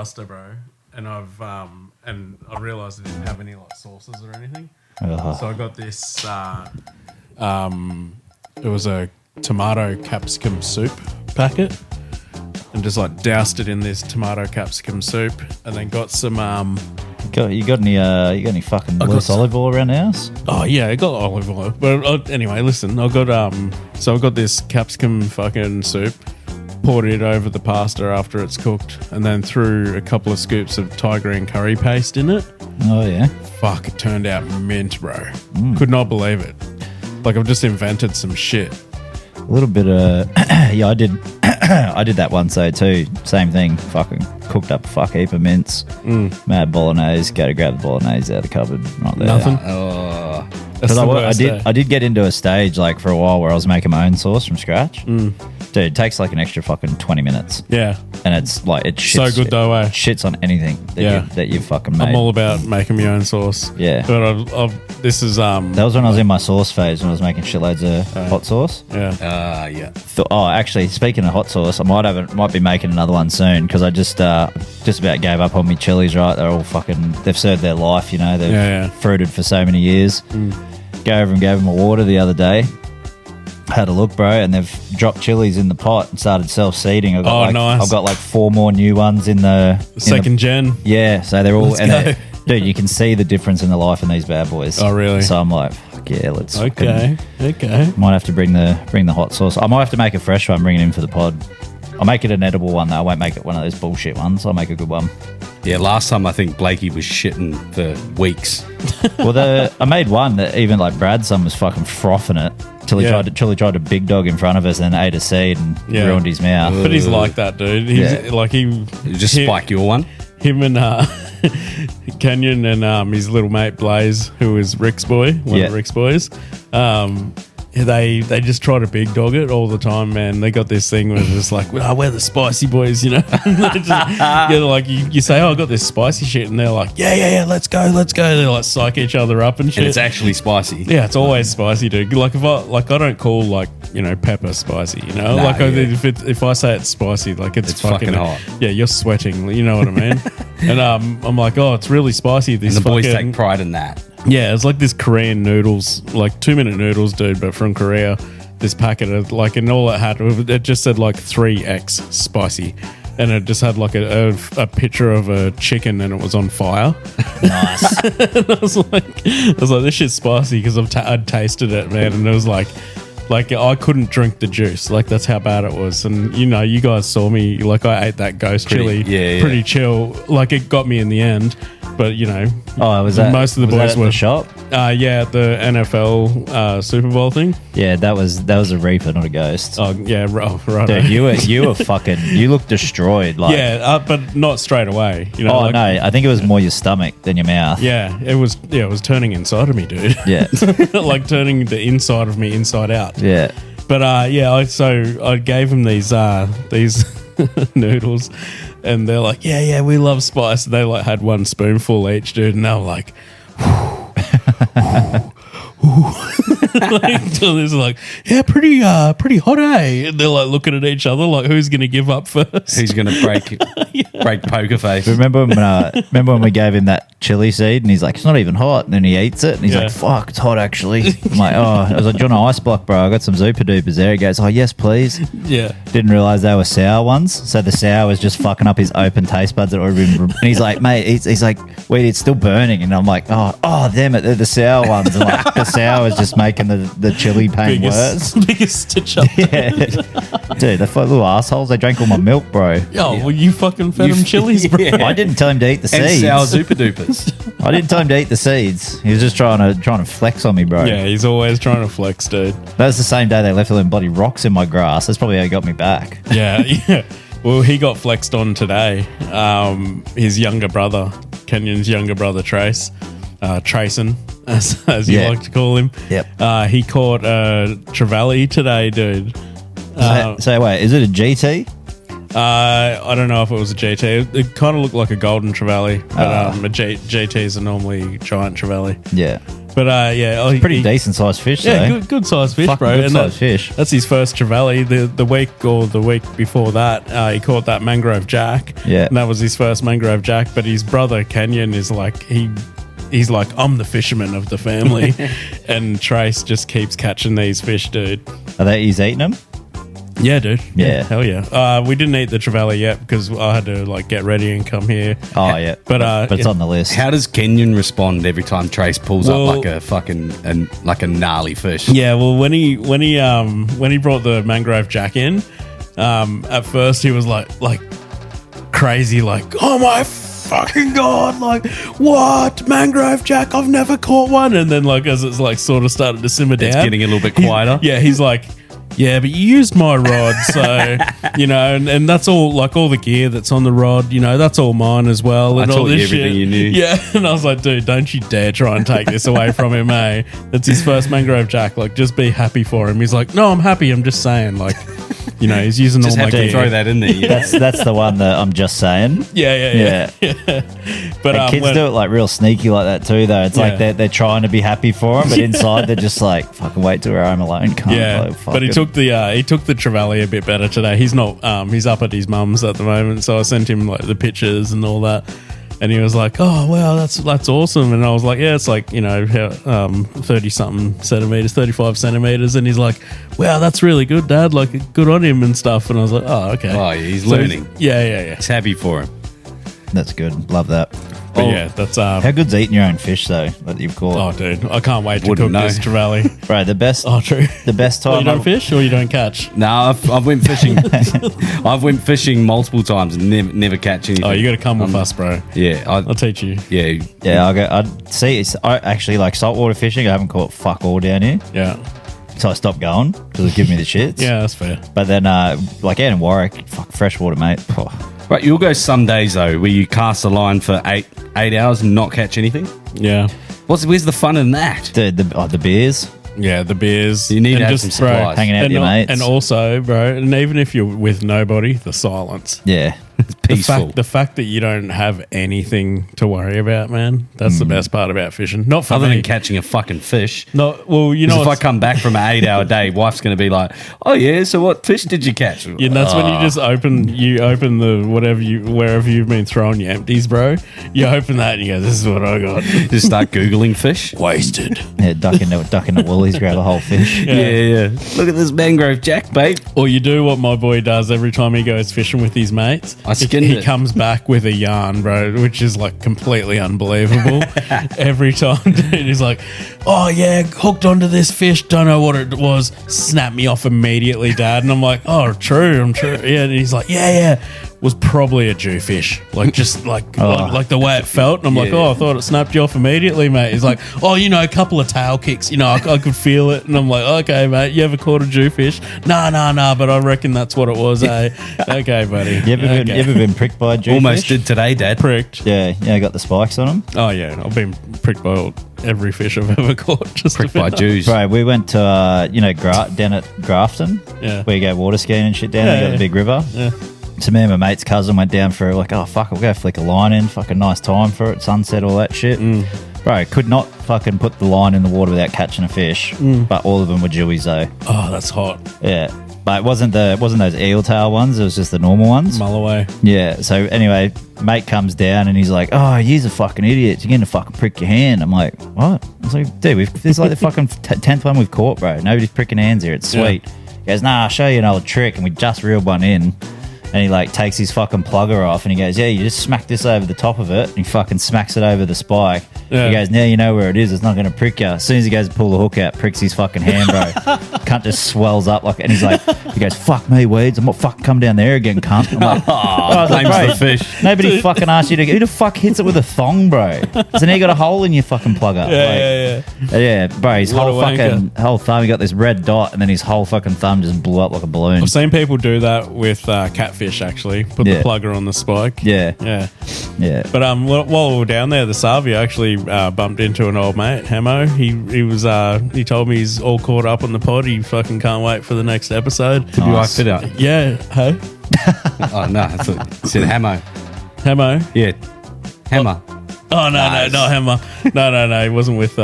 pasta, bro, and I realised I didn't have any like sauces or anything. So I got this. It was a tomato capsicum soup packet, and just like doused it in this tomato capsicum soup, and then got some. You got any fucking loose olive oil around the house? Oh yeah, I got olive oil. But anyway, listen, I got this capsicum fucking soup. Poured it over the pasta after it's cooked, and then threw a couple of scoops of Thai green curry paste in it. Oh yeah. Fuck, it turned out mint, bro. Could not believe it. Like I've just invented some shit. A little bit of yeah, I did I did that once though too. Same thing. Fucking cooked up a fuck heap of mince. Mad bolognese. Go to grab the bolognese out of the cupboard. Not there. Nothing. Because I did get into a stage like for a while where I was making my own sauce from scratch. Dude, it takes like an extra fucking 20 minutes. Yeah. And it's like, it shits. So good though, eh? It shits on anything that you fucking made. I'm all about making my own sauce. Yeah. But this is... That was when I was in my sauce phase, when I was making shitloads of hot sauce. Yeah. Yeah. Actually, speaking of hot sauce, I might be making another one soon, because I just about gave up on me chilies, right? They're all fucking... They've served their life, you know? They've fruited for so many years. Go over and gave them a water the other day. Had a look, bro, and they've dropped chilies in the pot and started self-seeding. Nice. I've got like 4 more new ones in the second gen. Yeah, so they're all... Let's go. Dude, you can see the difference in the life in these bad boys. Oh, really? So I'm like, fuck yeah, let's... Okay. Might have to bring the hot sauce. I might have to make a fresh one, bring it in for the pod. I'll make it an edible one, though. I won't make it one of those bullshit ones. I'll make a good one. Yeah, last time I think Blakey was shitting for weeks. Well, I made one that even like Brad's son was fucking frothing it till he tried to big dog in front of us and ate a seed and ruined his mouth. But he's like that, dude. He's like You just spike your one? Him and Kenyon and his little mate Blaze, who is Rick's boy, one of Rick's boys. They just try to big dog it all the time, man. They got this thing where it's just like, we're the spicy boys, you know? Like you say, I got this spicy shit, and they're like, yeah, let's go. They like psych each other up and shit. And it's actually spicy. Yeah, it's always spicy, dude. Like I don't call like, pepper spicy, you know? If I say it's spicy, like it's fucking hot. Yeah, you're sweating, you know what I mean? And I'm like, it's really spicy. And the boys take pride in that. Yeah, it's like this Korean noodles, like 2-minute noodles, dude, but from Korea. This packet of like, and all it just said like 3x spicy, and it just had like a picture of a chicken, and it was on fire. Nice. And I was like, this shit's spicy because I'd tasted it, man, and it was like I couldn't drink the juice. Like that's how bad it was. And you guys saw me. Like I ate that ghost chili, pretty chill. Like it got me in the end. But was that most of the boys were at the shop? Yeah, the NFL Super Bowl thing. Yeah, that was a reaper, not a ghost. Oh yeah, right. Dude, you were fucking. You looked destroyed. Like but not straight away. No, I think it was more your stomach than your mouth. Yeah, it was. Yeah, it was turning inside of me, dude. Yeah, like turning the inside of me inside out. Yeah, but I gave him these noodles. And they're like, yeah, we love spice. And they like had one spoonful each, dude. And they were like, like, yeah, pretty hot, eh? And they're like looking at each other like, who's going to give up first? Who's going to break poker face? Remember when we gave him that chili seed and he's like, it's not even hot, and then he eats it and he's like, fuck, it's hot actually. I'm like, I was like, do you want an ice block, bro? I got some Zupa Dupas there. He goes, oh yes please. Yeah. Didn't realise they were sour ones, so the sour was just fucking up his open taste buds that already been, and he's like, mate, he's like, wait, it's still burning. And I'm like, oh damn it, they're the sour ones. And like the sour is just making the chili pain worse. Biggest stitch up. Yeah. Dude, they're little assholes. They drank all my milk, bro. Well, you fucking fed him chilies, bro. Yeah. I didn't tell him to eat the and seeds. Sour Zupa Dupas. I didn't tell him to eat the seeds. He was just trying to flex on me, bro. Yeah, he's always trying to flex, dude. That was the same day they left all them bloody rocks in my grass. That's probably how he got me back. Yeah. Well, he got flexed on today. His younger brother, Kenyon's younger brother, Trayson, as you like to call him. Yep. He caught a trevally today, dude. So wait, is it a GT? I don't know if it was a GT. It kind of looked like a golden trevally, but GTs are normally giant trevally. Yeah. But yeah, Pretty decent sized fish, Yeah, though. good sized fish, Fucking bro. good And sized fish. That's his first trevally. The week before that, he caught that mangrove jack. Yeah. And that was his first mangrove jack. But his brother Kenyon is like he's like, I'm the fisherman of the family, and Trace just keeps catching these fish, dude. He's eating them? Yeah, dude. Yeah. Hell yeah. We didn't eat the trevally yet because I had to like get ready and come here. Oh, yeah. But it's on the list. How does Kenyon respond every time Trace pulls up like a fucking like a gnarly fish? Yeah, well, when he brought the mangrove jack in, at first he was like crazy, like, oh my fucking god, like, what, mangrove jack? I've never caught one. And then like as it's like sort of started to simmer down, It's getting a little bit quieter. he's like, yeah, but you used my rod, so you know, and that's all, like all the gear that's on the rod, you know, that's all mine as well. And I all taught you this everything shit. you knew. Yeah, and I was like, dude, don't you dare try and take this away from him, eh? That's his first mangrove jack. Like, just be happy for him. He's like, no, I'm happy. I'm just saying, like, you know, he's using Just all my have to gear. throw that in there. Yeah. That's the one that I'm just saying. Yeah. But And kids do it like real sneaky like that too, though. It's like they're trying to be happy for him, but inside they're just like, fucking wait till we're home alone. Can't Yeah, but he took the trevally a bit better today. He's not. He's up at his mum's at the moment, so I sent him like the pictures and all that, and he was like, "Oh wow, that's awesome." And I was like, "Yeah, it's like, you know, 30 something centimeters, 35 centimeters," and he's like, "Wow, that's really good, Dad. Like, good on him and stuff." And I was like, "Oh, okay." Oh, yeah, he's So learning. Yeah. He's happy for him. That's good. Love that. But yeah, that's How good's eating your own fish though that you've caught? Oh, dude, I can't wait to Wouldn't cook know. this trevally. Bro, the best. Oh, true. The best Oh, time. you don't fish or you don't catch? No, I've went fishing. I've went fishing multiple times and never catch anything. Oh, you got to come with us, bro. Yeah, I'll teach you. Yeah, Yeah, I'd see. I actually like saltwater fishing. I haven't caught fuck all down here, Yeah, so I stopped going because it gave me the shits. yeah, that's fair. But then, like out in Warwick, fuck freshwater, mate. Oh, Right, you'll go some days though where you cast a line for eight hours and not catch anything. Yeah. Where's the fun in that? dude, the beers. Yeah, the beers. You need and to have just, some supplies. bro, Hanging out with and your mates. And also, bro, and even if you're with nobody, the silence. Yeah, It's peaceful. The fact that you don't have anything to worry about, man, that's the best part about fishing. Not for Other me. than catching a fucking fish. No, well, you know, Because if I what's- come back from an 8-hour day, wife's going to be like, "Oh yeah, so what fish did you catch?" yeah, and that's when you just open the wherever you've been throwing your empties, bro. You open that and you go, "This is what I got." Just start googling fish. Wasted. yeah. Duck in the woolies, grab a whole fish. Yeah. Look at this mangrove jack, babe. Or you do what my boy does every time he goes fishing with his mates. I skinned he it. comes back with a yarn, bro, which is like completely unbelievable. Every time, dude, he's like, "Oh yeah, hooked onto this fish. Don't know what it was. Snap me off immediately, Dad." And I'm like, "Oh, true. I'm true." Yeah, and he's like, "Yeah. Was probably a Jewfish, like just like the way it felt." And I'm like, Yeah. "Oh, I thought it snapped you off immediately, mate." He's like, "Oh, you know, a couple of tail kicks, you know, I could feel it." And I'm like, "Okay, mate, you ever caught a Jewfish?" Nah, but I reckon that's what it was, eh? Okay, buddy. You ever been pricked by a Jewfish? Almost did today, Dad. pricked? Yeah, got the spikes on them. Oh yeah, I've been pricked by every fish I've ever caught. Just Pricked by about. Jews. Bro, we went to down at Grafton, Yeah. where you go water skiing and shit down there. You got the big river. Yeah. So me and my mate's cousin went down for like, oh fuck, we'll go flick a line in. Fucking nice time for it, sunset, all that shit. Bro, could not fucking put the line in the water without catching a fish. But all of them were Jewies though. Oh, that's hot. Yeah, but it wasn't those eel tail ones. It was just the normal ones. Mulloway. Yeah. So anyway, mate comes down and he's like, "Oh, you're a fucking idiot. You're gonna fucking prick your hand." I'm like, "What?" I was like, "Dude, this is like the fucking 10th one we've caught, bro. Nobody's pricking hands here. It's sweet." He goes, "Nah, I'll show you an old trick." And we just reeled one in. And he like takes his fucking plugger off and he goes, "Yeah, you just smack this over the top of it." And he fucking smacks it over the spike. Yeah. He goes, "Now you know where it is. It's not going to prick you." As soon as he goes to pull the hook out, pricks his fucking hand, bro. Cunt just swells up like, and he's like, he goes, "Fuck me, weeds. I'm not fucking come down there again, cunt." I'm like, I was like, blames "Bro, the fish. Nobody fucking asked you to. Who the fuck hits it with a thong, bro? So now you got a hole in your fucking plugger. Yeah, bro. His What whole a wanker. whole thumb. He got this red dot, and then his whole fucking thumb just blew up like a balloon. I've seen people do that with catfish. Actually, put Yeah. the plugger on the spike. Yeah, Yeah. yeah. But while we were down there, the Savia actually bumped into an old mate, Hamo. He told me he's all caught up on the pod. He fucking can't wait for the next episode. To be like fit up. Yeah, hey, Oh no, that's what, it said hammer. Hamo. Yeah, hammer. Oh no, Nice. not Hammer. No. It wasn't with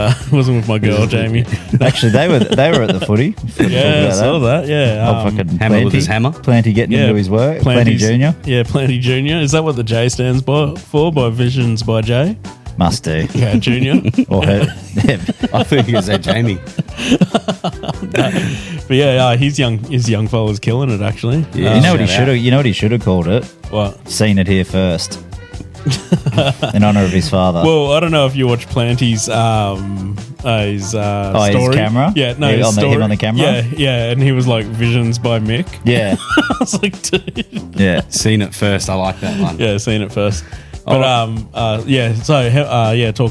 my girl Jamie. Actually, they were at the footy. Yeah, I saw that. Yeah, Oh, fucking Hammer with his hammer. Planty getting into his work. Planty Planty's- Junior. Yeah, Planty Junior. Is that what the J stands for? By Visions by J. Must do. Yeah, Junior. Or her. I think it was Jamie. But yeah, his young fella's killing it actually. Yeah. You know what he Shout should have. You know what he should have called it. What? Seen it here first. In honor of his father. Well, I don't know if you watch Planty's his story. camera? Yeah, no, Yeah, his on the- story. him on the camera? Yeah, and he was like Visions by Mick. yeah, I was like, dude. yeah. Seen it first. I like that one. Yeah, seen it first. But talking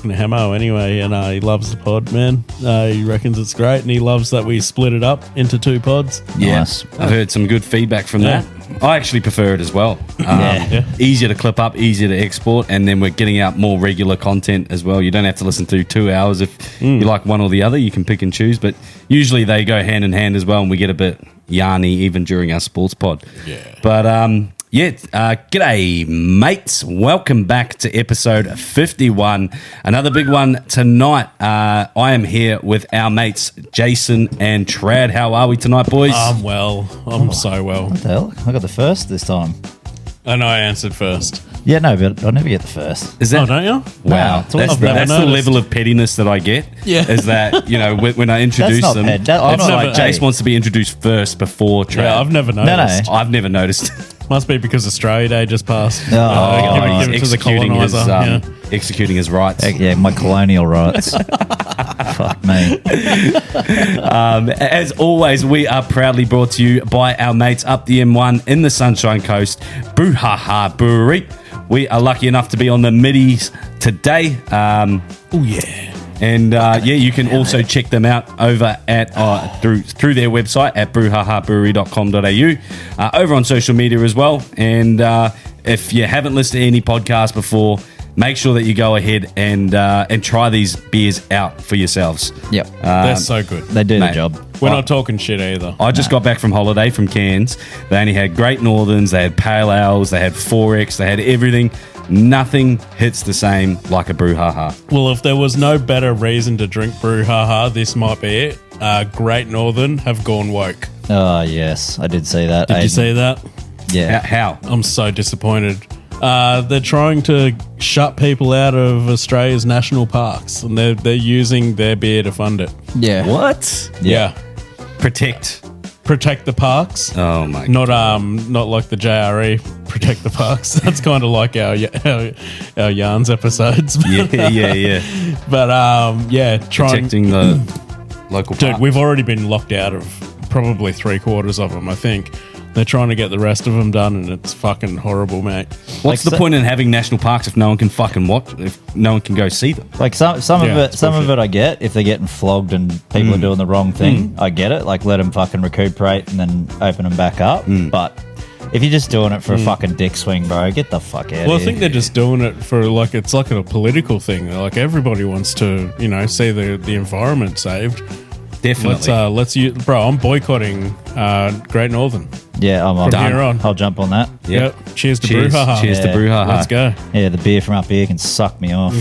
to Hemo anyway, and he loves the pod, man. He reckons it's great, and he loves that we split it up into 2 pods. Yeah, Nice. I've heard some good feedback from Yeah. that. I actually prefer it as well. Yeah. Easier to clip up, easier to export, and then we're getting out more regular content as well. You don't have to listen to 2 hours if you like one or the other. You can pick and choose, but usually they go hand in hand as well, and we get a bit yarny even during our sports pod. Yeah. But g'day, mates. Welcome back to episode 51. Another big one tonight. I am here with our mates Jason and Trad. How are we tonight, boys? I'm well. I'm so well. What the hell? I got the first this time. I know I answered first. Yeah, no, but I never get the first. Is that Oh, don't you? Wow, No, it's always that's, been- that's the I've never level of pettiness that I get. Yeah. Is that, when I introduce not them, pet. I'm it's not- like hey. Jace wants to be introduced first before Trad. Yeah, I've never no. noticed. I've never noticed. Must be because Australia Day just passed. Oh, give it to the colonizer. executing his rights. Yeah, my colonial rights. Fuck me. As always, we are proudly brought to you by our mates up the M1 in the Sunshine Coast, Brouhaha Brewery. We are lucky enough to be on the middies today. Oh yeah. And you can also check them out over at through their website at brouhahabrewery.com.au, over on social media as well. And if you haven't listened to any podcast before, make sure that you go ahead and try these beers out for yourselves. Yep. They're so good. They do mate. the job. We're not talking shit either. I just got back from holiday from Cairns. They only had Great Northerns, they had Pale Ales, they had 4X, they had everything. Nothing hits the same like a Brouhaha. Well, if there was no better reason to drink Brouhaha, this might be it. Great Northern have gone woke. Oh, yes. I did see that. Did you see that? Yeah. How? I'm so disappointed. They're trying to shut people out of Australia's national parks, and they're using their beer to fund it. Yeah. What? Yeah. Protect the parks. Oh my god. Not like the JRE protect the parks. That's kind of like our Yarns episodes. Yeah. But Protecting the local Dude, park. we've already been locked out of probably 3/4 of them, I think. They're trying to get the rest of them done, and it's fucking horrible, mate. What's the point in having national parks if no one can fucking watch? If no one can go see them? Like some Yeah, of it, it's some of bullshit. it I get. If they're getting flogged and people are doing the wrong thing, I get it. Like let them fucking recuperate and then open them back up. But if you're just doing it for a fucking dick swing, bro, get the fuck out. Well, of I think here. they're just doing it for it's like a political thing. Like everybody wants to, see the environment saved. Definitely. Bro, I'm boycotting Great Northern. Yeah, I'm From here on. I'll jump on that. Yep. Cheers to Cheers. Brouhaha. Cheers to Yeah. Brouhaha. Let's go. Yeah, the beer from up here can suck me off.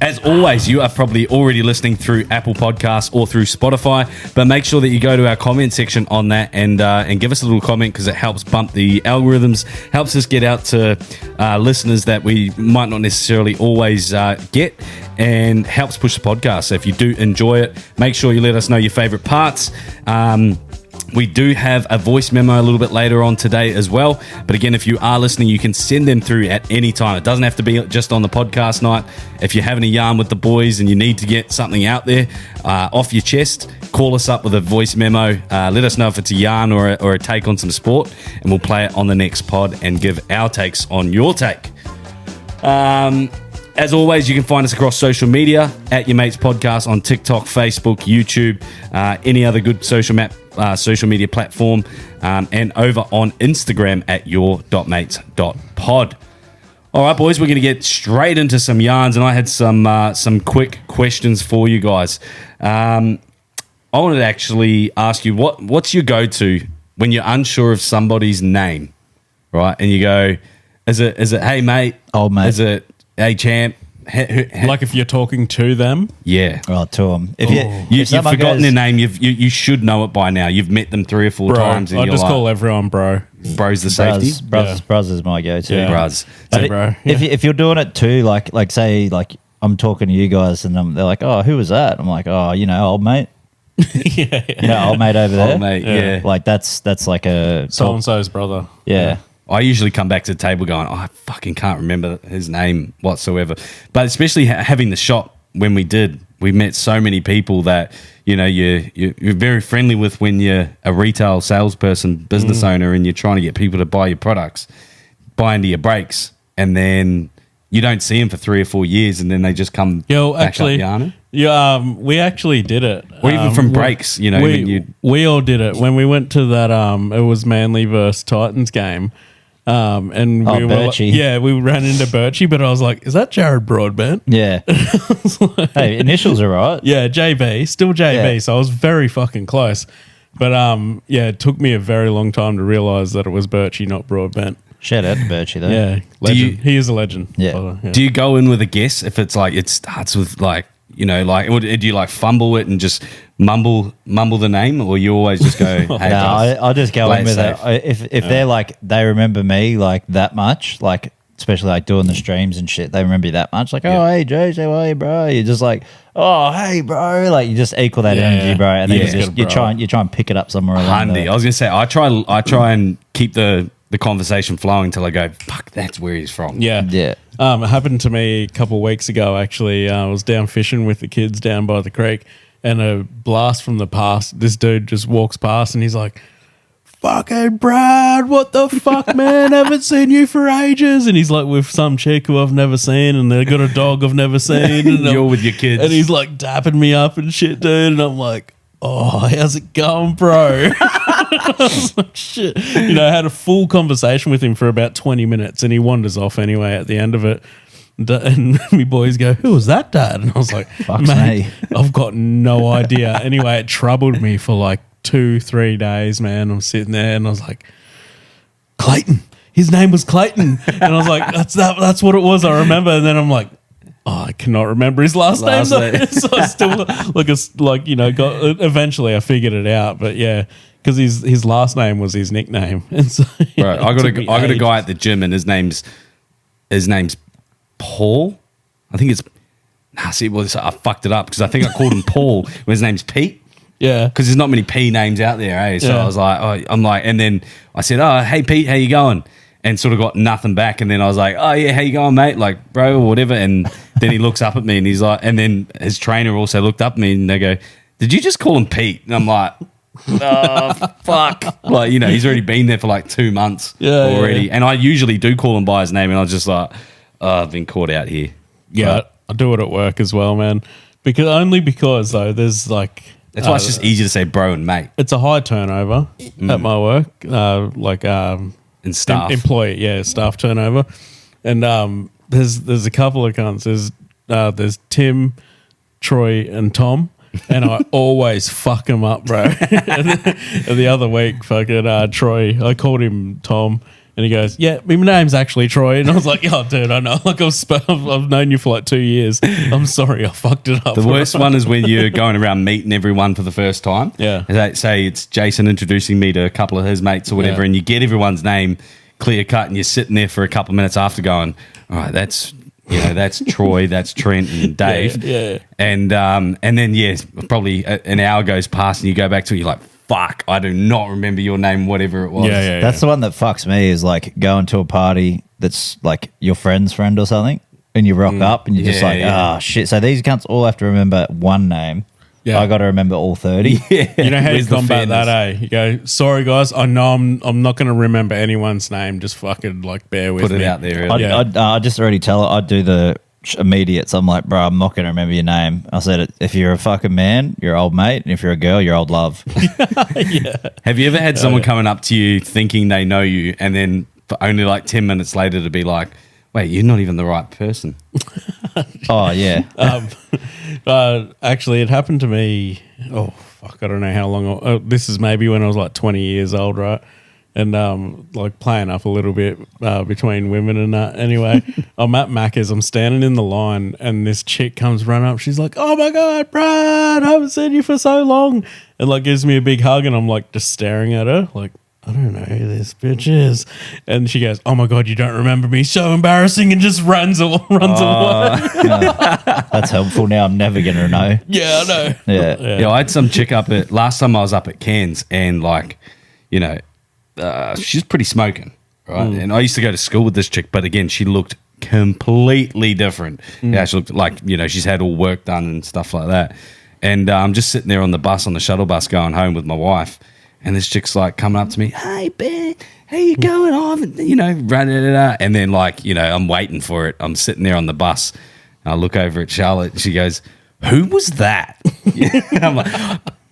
As always, you are probably already listening through Apple Podcasts or through Spotify, but make sure that you go to our comment section on that and give us a little comment because it helps bump the algorithms, helps us get out to listeners that we might not necessarily always get, and helps push the podcast. So if you do enjoy it, make sure you let us know your favorite parts. We do have a voice memo a little bit later on today as well. But again, if you are listening, you can send them through at any time. It doesn't have to be just on the podcast night. If you're having a yarn with the boys and you need to get something out there off your chest, call us up with a voice memo. Let us know if it's a yarn or a take on some sport, and we'll play it on the next pod and give our takes on your take. As always, you can find us across social media at Your Mates Podcast on TikTok, Facebook, YouTube, any other good social media platform, and over on Instagram at your.mates.pod. All right, boys, we're going to get straight into some yarns, and I had some quick questions for you guys. I wanted to actually ask you, what's your go-to when you're unsure of somebody's name, right? And you go, Is it hey mate, Old mate. Is it hey champ? Like if you're talking to them. Yeah. Oh, to them. If You've forgotten their name. You should know it by now. You've met them 3 or 4 times. And I you're just like, call everyone bro. Bro's the safety. Bruz is my go-to. Yeah. Bruz. But bro. If you're doing it too, like say like I'm talking to you guys and they're like, oh, who was that? I'm like, oh, old mate. Yeah. You know, old mate over there. Old mate, yeah. Like that's like a So and so's brother. yeah. I usually come back to the table going, I fucking can't remember his name whatsoever. But especially having the shop when we met so many people that, you're very friendly with when you're a retail salesperson, business owner, and you're trying to get people to buy your products, buy into your breaks, and then you don't see them for 3 or 4 years, and then they just come back up yarning. Yeah, we actually did it. Or even from breaks, we all did it. When we went to that, it was Manly versus Titans game. And we were Birchie. we ran into Birchie, but I was like, is that Jared Broadbent? Yeah. Hey, initials are right. Yeah, JB, still JB. Yeah. So I was very fucking close. But it took me a very long time to realize that it was Birchie, not Broadbent. Shout out to Birchie though. Yeah, legend. He is a legend. Yeah. Do you go in with a guess if it's like it starts with like, or do you like fumble it and just mumble the name, or you always just go, hey, No, I just go in with it. If they're like, they remember me like that much, like especially like doing the streams and shit, they remember you that much. Like, oh, hey, Joe, how are you, bro? You're just like, oh, hey, bro. Like you just equal that energy, bro. And then you try and pick it up somewhere along I was gonna say I try and keep the conversation flowing until I go, fuck, that's where he's from. Yeah. Yeah. It happened to me a couple of weeks ago, actually. I was down fishing with the kids down by the creek, and a blast from the past, this dude just walks past and he's like, fucking Brad, what the fuck, man? Haven't seen you for ages. And he's like with some chick who I've never seen, and they got a dog I've never seen. And you're with your kids. And he's like dapping me up and shit, dude. And I'm like, oh, how's it going, bro? I was like, shit. I had a full conversation with him for about 20 minutes, and he wanders off anyway at the end of it. And my boys go, who was that, Dad? And I was like, mate, I've got no idea. Anyway, it troubled me for like 2-3 days, man. I'm sitting there and I was like, Clayton. His name was Clayton. And I was like, that's what it was. I remember. And then I'm like, oh, I cannot remember his last name. So I still eventually I figured it out. But yeah, because his last name was his nickname. And so right, I got a guy at the gym, and his name's Paul. I think it's I fucked it up because I think I called him Paul when his name's Pete. Yeah, because there's not many P names out there, eh? So I was like, and then I said, oh, hey Pete, how you going? And sort of got nothing back. And then I was like, oh yeah, how you going, mate? Like, bro, or whatever. And then he looks up at me and he's like, and then his trainer also looked up at me and they go, did you just call him Pete? And I'm like, oh fuck. Like, he's already been there for like 2 months already. Yeah. And I usually do call him by his name, and I was just like, oh, I've been caught out here. Yeah, but I do it at work as well, man. Because though, there's like, that's why it's just easy to say bro and mate. It's a high turnover at my work, and staff staff turnover, and there's a couple of cunts. There's Tim, Troy, and Tom, and I always fuck them up, bro. and the other week, fucking Troy, I called him Tom. And he goes, yeah, my name's actually Troy. And I was like, oh, dude, I know. Like, I've known you for like 2 years. I'm sorry, I fucked it up. The worst one is when you're going around meeting everyone for the first time. Yeah. Say it's Jason introducing me to a couple of his mates or whatever, and you get everyone's name clear cut, and you're sitting there for a couple of minutes after going, all right, that's Troy, that's Trent and Dave. Yeah. And then, probably an hour goes past and you go back to it, you're like, fuck, I do not remember your name, whatever it was. Yeah. That's the one that fucks me, is like going to a party that's like your friend's friend or something, and you rock up and you're just like, oh, shit. So these cunts all have to remember one name. Yeah. I got to remember all 30. Yeah. You know how you combat that, eh? You go, sorry, guys, I know I'm not going to remember anyone's name. Just fucking like bear with me. Put it out there. Really. I just already tell it. I'd do the immediates. I'm like, bro, I'm not going to remember your name. I said, if you're a fucking man, you're old mate, and if you're a girl, you're old love. Yeah. Have you ever had someone coming up to you thinking they know you, and then for only like 10 minutes later to be like, wait, you're not even the right person? Oh, yeah. Actually, it happened to me, I don't know how long. This is maybe when I was like 20 years old, right? and like playing up a little bit between women and that. Anyway, I'm at Macca's. I'm standing in the line, and this chick comes running up. She's like, "Oh my god, Brad, I haven't seen you for so long," and like gives me a big hug, and I'm like just staring at her, like, I don't know who this bitch is. And she goes, "Oh my god, you don't remember me? So embarrassing," and just runs away. That's helpful. Now I'm never gonna know. Yeah, I know. Yeah. I had some chick up at last time I was up at Cairns, and like, you know, she's pretty smoking, right? And I used to go to school with this chick, but again, she looked completely different. Yeah, she looked like, you know, she's had all work done and stuff like that. And I'm just sitting there on the shuttle bus going home with my wife. And this chick's like coming up to me, "Hey, Ben, how you going on?" You know, and then like, you know, I'm waiting for it. I'm sitting there on the bus. And I look over at Charlotte, and she goes, "Who was that?" And I'm like,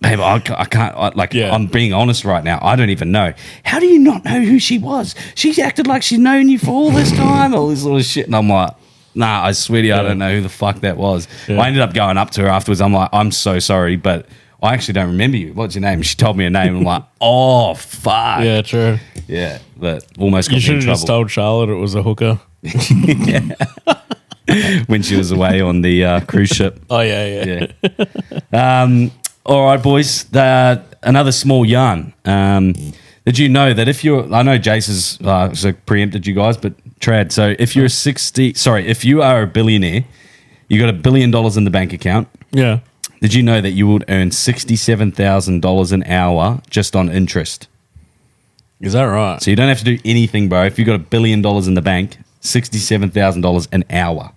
"Babe, I can't. I'm being honest right now. I don't even know. How do you not know who she was? She's acted like she's known you for all this time, all this sort of shit." And I'm like, "Nah, I swear to you, I don't know who the fuck that was." I ended up going up to her afterwards. I'm like, "I'm so sorry, but I actually don't remember you. What's your name?" She told me her name. I'm like, "Oh, fuck." Yeah, true. Yeah, but almost got You me should in have trouble. just told Charlotte it was a hooker. When she was away on the cruise ship. Oh, yeah. All right, boys. Another small yarn. Did you know that if you're... I know Jace has preempted you guys, but Trad, so if you're if you are a billionaire, you got $1 billion in the bank account. Yeah. Did you know that you would earn $67,000 an hour just on interest? Is that right? So you don't have to do anything, bro. If you got $1 billion in the bank, $67,000 an hour.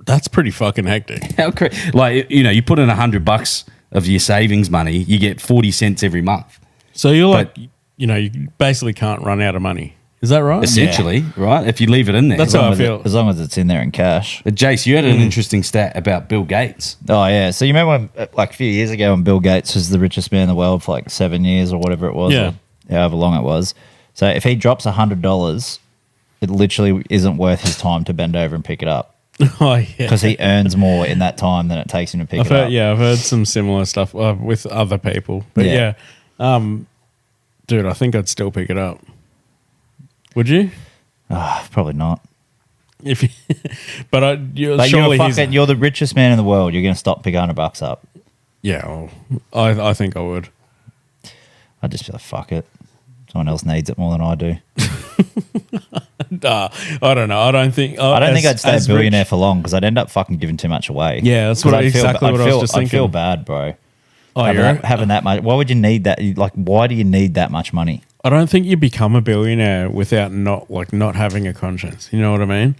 That's pretty fucking hectic. How like, you know, you put in $100 of your savings money, you get 40 cents every month. So you're like, you know, you basically can't run out of money. Is that right? Essentially, right? If you leave it in there. That's how I feel. As long as it's in there in cash. But Jace, you had an interesting stat about Bill Gates. Oh, yeah. So you remember when, like a few years ago when Bill Gates was the richest man in the world for like 7 years or whatever it was, Yeah. or however long it was. So if he drops $100, it literally isn't worth his time to bend over and pick it up. Oh, yeah. Because he earns more in that time than it takes him to pick it up. Yeah, I've heard some similar stuff with other people. But Yeah. Dude, I think I'd still pick it up. Would you? Probably not. If you, but You're surely you're the richest man in the world. You're going to stop picking $100 up. Yeah, well, I think I would. I'd just be like, fuck it. Someone else needs it more than I do. I don't know. I don't think I'd stay a billionaire for long because I'd end up fucking giving too much away. Yeah, that's what exactly what I was just thinking. I'd feel bad, bro. Oh, having that much. Why would you need that? Like, why do you need that much money? I don't think you become a billionaire without not having a conscience. You know what I mean?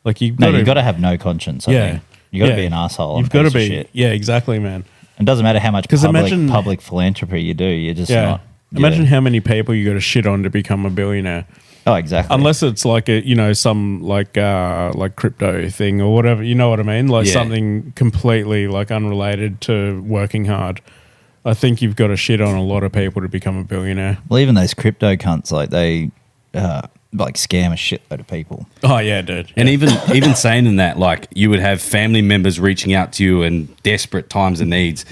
Like you've got to have no conscience. I think. You got to be an asshole. You've got to be. Shit. Yeah, exactly, man. It doesn't matter how much public philanthropy you do. You're just not. Imagine how many people you got to shit on to become a billionaire. Oh, exactly. Unless it's like some like crypto thing or whatever. You know what I mean? Like something completely like unrelated to working hard. I think you've got to shit on a lot of people to become a billionaire. Well, even those crypto cunts, like they like scam a shitload of people. Oh yeah, dude. Yeah. And even saying in that, like you would have family members reaching out to you in desperate times and needs.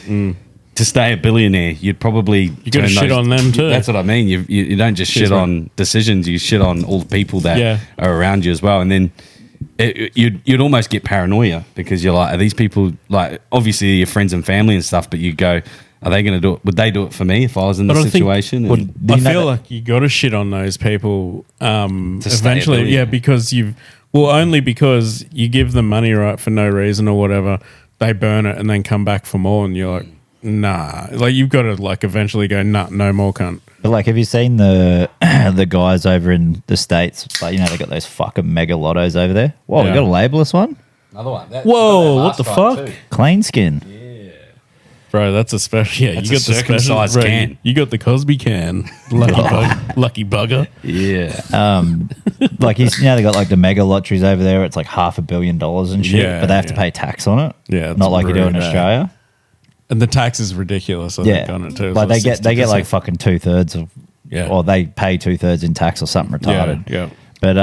To stay a billionaire, you'd probably you got to shit on them too. That's what I mean. You don't just shit on decisions; you shit on all the people that are around you as well. And then you'd almost get paranoia because you're like, are these people like obviously your friends and family and stuff? But you go, are they going to do it? Would they do it for me if I was in this situation? I feel like you got to shit on those people eventually. Yeah, because only because you give them money right for no reason or whatever. They burn it and then come back for more, and you're like, nah. Like you've got to like eventually go, nah, no more, cunt. But like, have you seen the guys over in the States? Like, they got those fucking mega lottos over there. Whoa, we got to label this one. Another one. Whoa, what the fuck? Too. Clean skin. Bro, that's a special. Yeah, that's you got the circumcised special can. You got the Cosby can. Lucky bugger. Yeah. Like they got like the mega lotteries over there. It's like $500 million and shit, but they have to pay tax on it. Yeah, not like you do in Australia. And the tax is ridiculous. I think on it too. Like they get like fucking 2/3 of, or they pay 2/3 in tax or something retarded. Yeah. But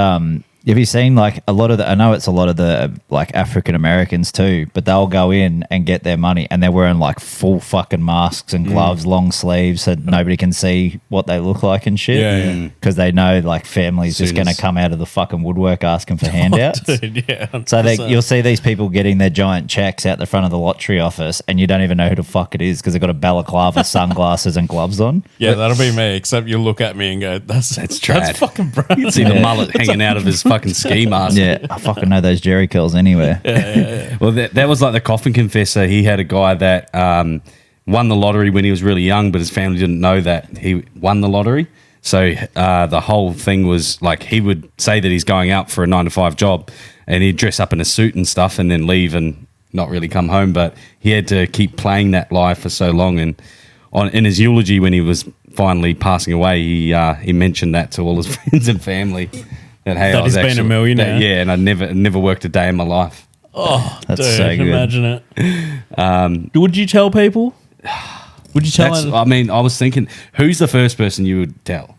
Have you seen like a lot of the? I know it's a lot of the like African Americans too, but they'll go in and get their money, and they're wearing like full fucking masks and gloves, long sleeves, so nobody can see what they look like and shit. Yeah. Because they know like families just going to come out of the fucking woodwork asking for handouts. Dude, yeah. 100%. So you'll see these people getting their giant checks out the front of the lottery office, and you don't even know who the fuck it is because they've got a balaclava, sunglasses, and gloves on. Yeah, that'll be me. Except you look at me and go, "That's trad. That's fucking Brad." You can see the mullet hanging out of his fucking ski mask. Yeah, I fucking know those Jerry curls anywhere. Well, that was like the coffin confessor. He had a guy that won the lottery when he was really young, but his family didn't know that he won the lottery. So the whole thing was like he would say that he's going out for a 9-to-5 job, and he'd dress up in a suit and stuff, and then leave and not really come home. But he had to keep playing that lie for so long. And in his eulogy, when he was finally passing away, he mentioned that to all his friends and family. That he's been a millionaire. Yeah, and I never worked a day in my life. Oh, That's dude, so good. Imagine it. Would you tell people? Would you tell? I mean, I was thinking, who's the first person you would tell?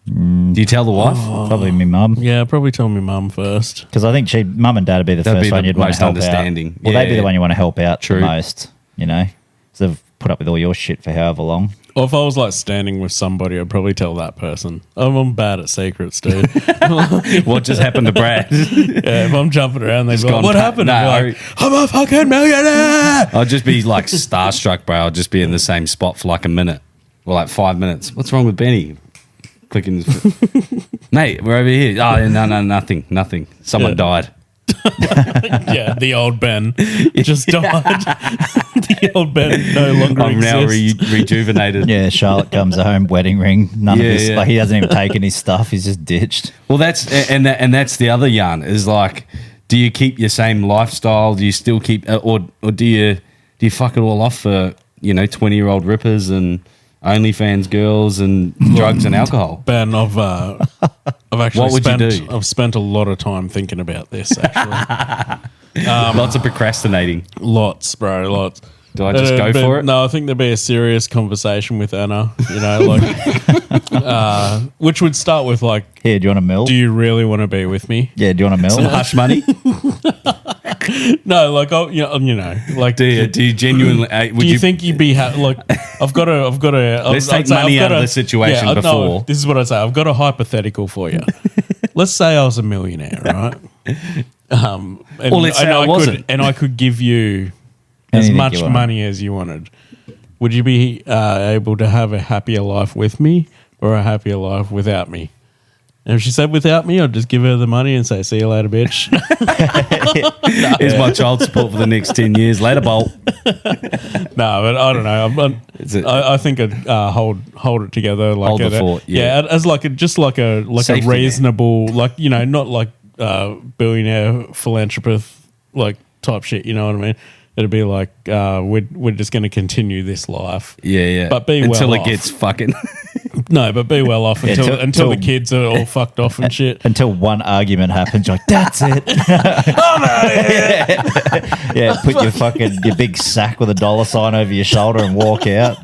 Do you tell the wife? Probably me mum. Yeah, probably tell my mum first. Because I think mum and dad would be the That'd first be one the you'd want most to help out. understanding. Well, they'd be the one you want to help out True. the most, you know? So they've put up with all your shit for however long. Or if I was like standing with somebody, I'd probably tell that person. I'm bad at secrets, dude. What just happened to Brad? Yeah, if I'm jumping around, they'd be like, gone "What happened?" No, I'd be like, "I'm a fucking millionaire." I'd just be like starstruck, bro. I'd just be in the same spot for like a minute or like 5 minutes. What's wrong with Benny? Clicking his mate, we're over here. Oh, no, nothing. Someone died. Yeah, the old Ben just died. The old Ben no longer I'm now exists. rejuvenated. Yeah, Charlotte comes home, wedding ring, none of his, Yeah. like he hasn't even taken his stuff, he's just ditched. Well, that's the other yarn is like, do you keep your same lifestyle? Do you still keep, or do you fuck it all off for 20-year-old rippers and OnlyFans girls and drugs and alcohol? Ben, I've actually What would you do? I've spent a lot of time thinking about this. Actually, Lots of procrastinating. lots, bro, lots. Do I just go for it? No, I think there'd be a serious conversation with Anna. Which would start with like, Here, do you want a mill? "Do you really want to be with me?" Yeah, do you want a mill? Some hush money? No, like, like, Do you genuinely? do you think you'd be like? I've got a. Let's take money out of the situation no, before. this is what I'd say. I've got a hypothetical for you. Let's say I was a millionaire, right? And, Or let's say I wasn't. and I could give you as Anything much you want. money as you wanted. Would you be able to have a happier life with me or a happier life without me? And if she said without me, I'd just give her the money and say, "See you later, bitch." Here's my child support for the next 10 years. Later, Bolt. No, but I don't know. I think I'd hold it together, like Hold the fort, yeah. as like a Safety reasonable, like not like billionaire philanthropist like type shit. You know what I mean? It'd be like we're just going to continue this life. Yeah. But be until well it gets fucking. No, but be well off until the kids are all fucked off and shit. Until one argument happens, you're like, that's it. Yeah, put your big sack with a dollar sign over your shoulder and walk out.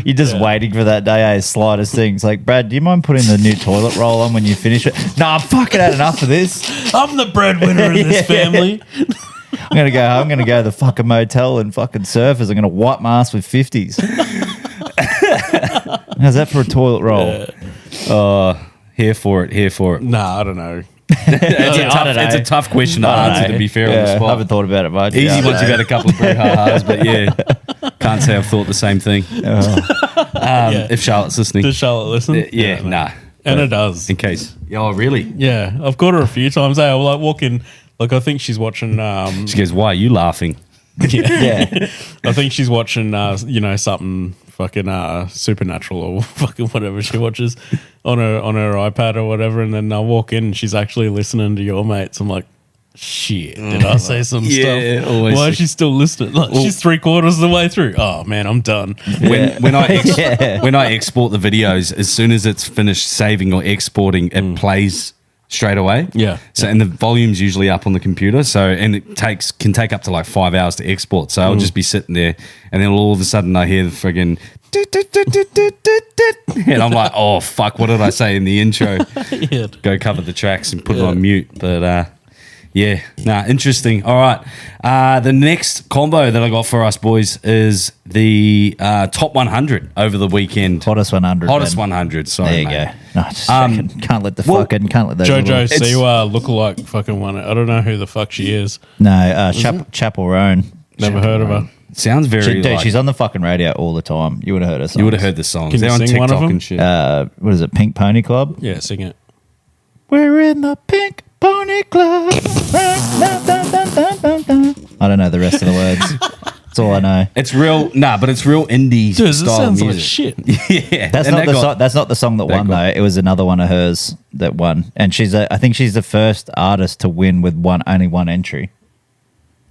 You're just waiting for that day, slightest things. Like, Brad, do you mind putting the new toilet roll on when you finish it? No, I've fucking had enough of this. I'm the breadwinner in this family. I'm gonna go home. I'm gonna go to the fucking motel and fucking surfers. I'm gonna wipe my ass with 50s. How's that for a toilet roll? Here for it. Nah, I don't know. It's a tough question to answer, to be fair, on the I spot. haven't thought about it much. Easy once you've had a couple of brouhahas, but yeah, can't say I've thought the same thing. If Charlotte's listening. Does Charlotte listen? Yeah, nah. And it does. In case. Oh, really? Yeah, I've got her a few times. I'll like walk in. Like, I think she's watching. She goes, "Why are you laughing?" Yeah. I think she's watching. Something fucking supernatural or fucking whatever she watches on her iPad or whatever. And then I'll walk in and she's actually listening to your mates. I'm like, shit, did I say some stuff? Always. Why is she still listening? Like, she's 3/4 of the way through. Oh man, I'm done. When I export the videos, as soon as it's finished saving or exporting, it plays straight away. Yeah. So and the volume's usually up on the computer. So and it can take up to like 5 hours to export. So I'll just be sitting there, and then all of a sudden I hear the friggin' and I'm like, oh fuck, what did I say in the intro? Yeah. Go cover the tracks and put it on mute. But yeah, interesting. All right, the next combo that I got for us boys is the top 100 over the weekend. Hottest 100. Hottest man. 100. Sorry, There you mate. go. No, just can't let those JoJo little- Siwa lookalike fucking won it. I don't know who the fuck she is. No, Chapel Roan. Never heard of her. Sounds very. Dude, she's on the fucking radio all the time. You would have heard her songs. You would have heard the songs. Can you They're on sing one of TikTok them? and shit. What is it? Pink Pony Club? Yeah, sing it. We're in the Pink Pony Club. I don't know the rest of the words. That's all I know. It's real, but it's real indie Dude, this style sounds music. like shit. Yeah, That's and not that that's not the song that won though. It was another one of hers that won, and I think she's the first artist to win with only one entry.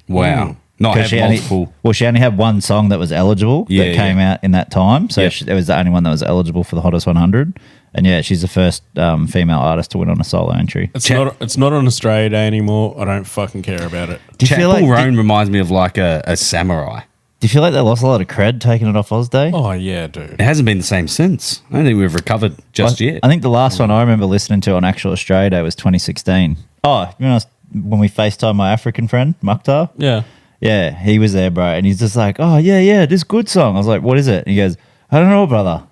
Wow, not have She multiple. she only had one song that was eligible that came out in that time, so Yep. it was the only one that was eligible for the Hottest 100. And yeah, she's the first female artist to win on a solo entry. It's not on Australia Day anymore. I don't fucking care about it. Do you feel Chapel like Roan reminds me of like a samurai. do you feel like they lost a lot of cred taking it off Oz Day? Oh yeah, dude. It hasn't been the same since. I don't think we've recovered just yet. I think the last one I remember listening to on actual Australia Day was 2016. Oh, you know when we FaceTime my African friend Mukhtar? Yeah. Yeah, he was there, bro, and he's just like, "Oh yeah, this good song." I was like, "What is it?" And he goes, "I don't know, brother."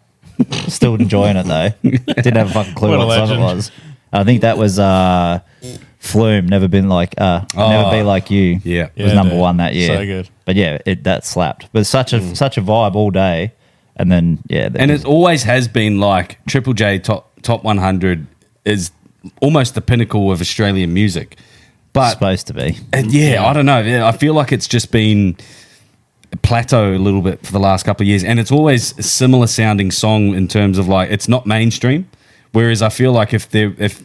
Still enjoying it though. Didn't have a fucking clue What a what song it legend. was. I think that was Flume. Never been like, never be like you. Yeah. It was Yeah, number dude. one that year. So good. But yeah, that slapped. But such a vibe all day, and then And it always has been like Triple J top 100 is almost the pinnacle of Australian music. But supposed to be. and I don't know. Yeah, I feel like it's just been plateau a little bit for the last couple of years, and it's always a similar sounding song in terms of like it's not mainstream. Whereas I feel like if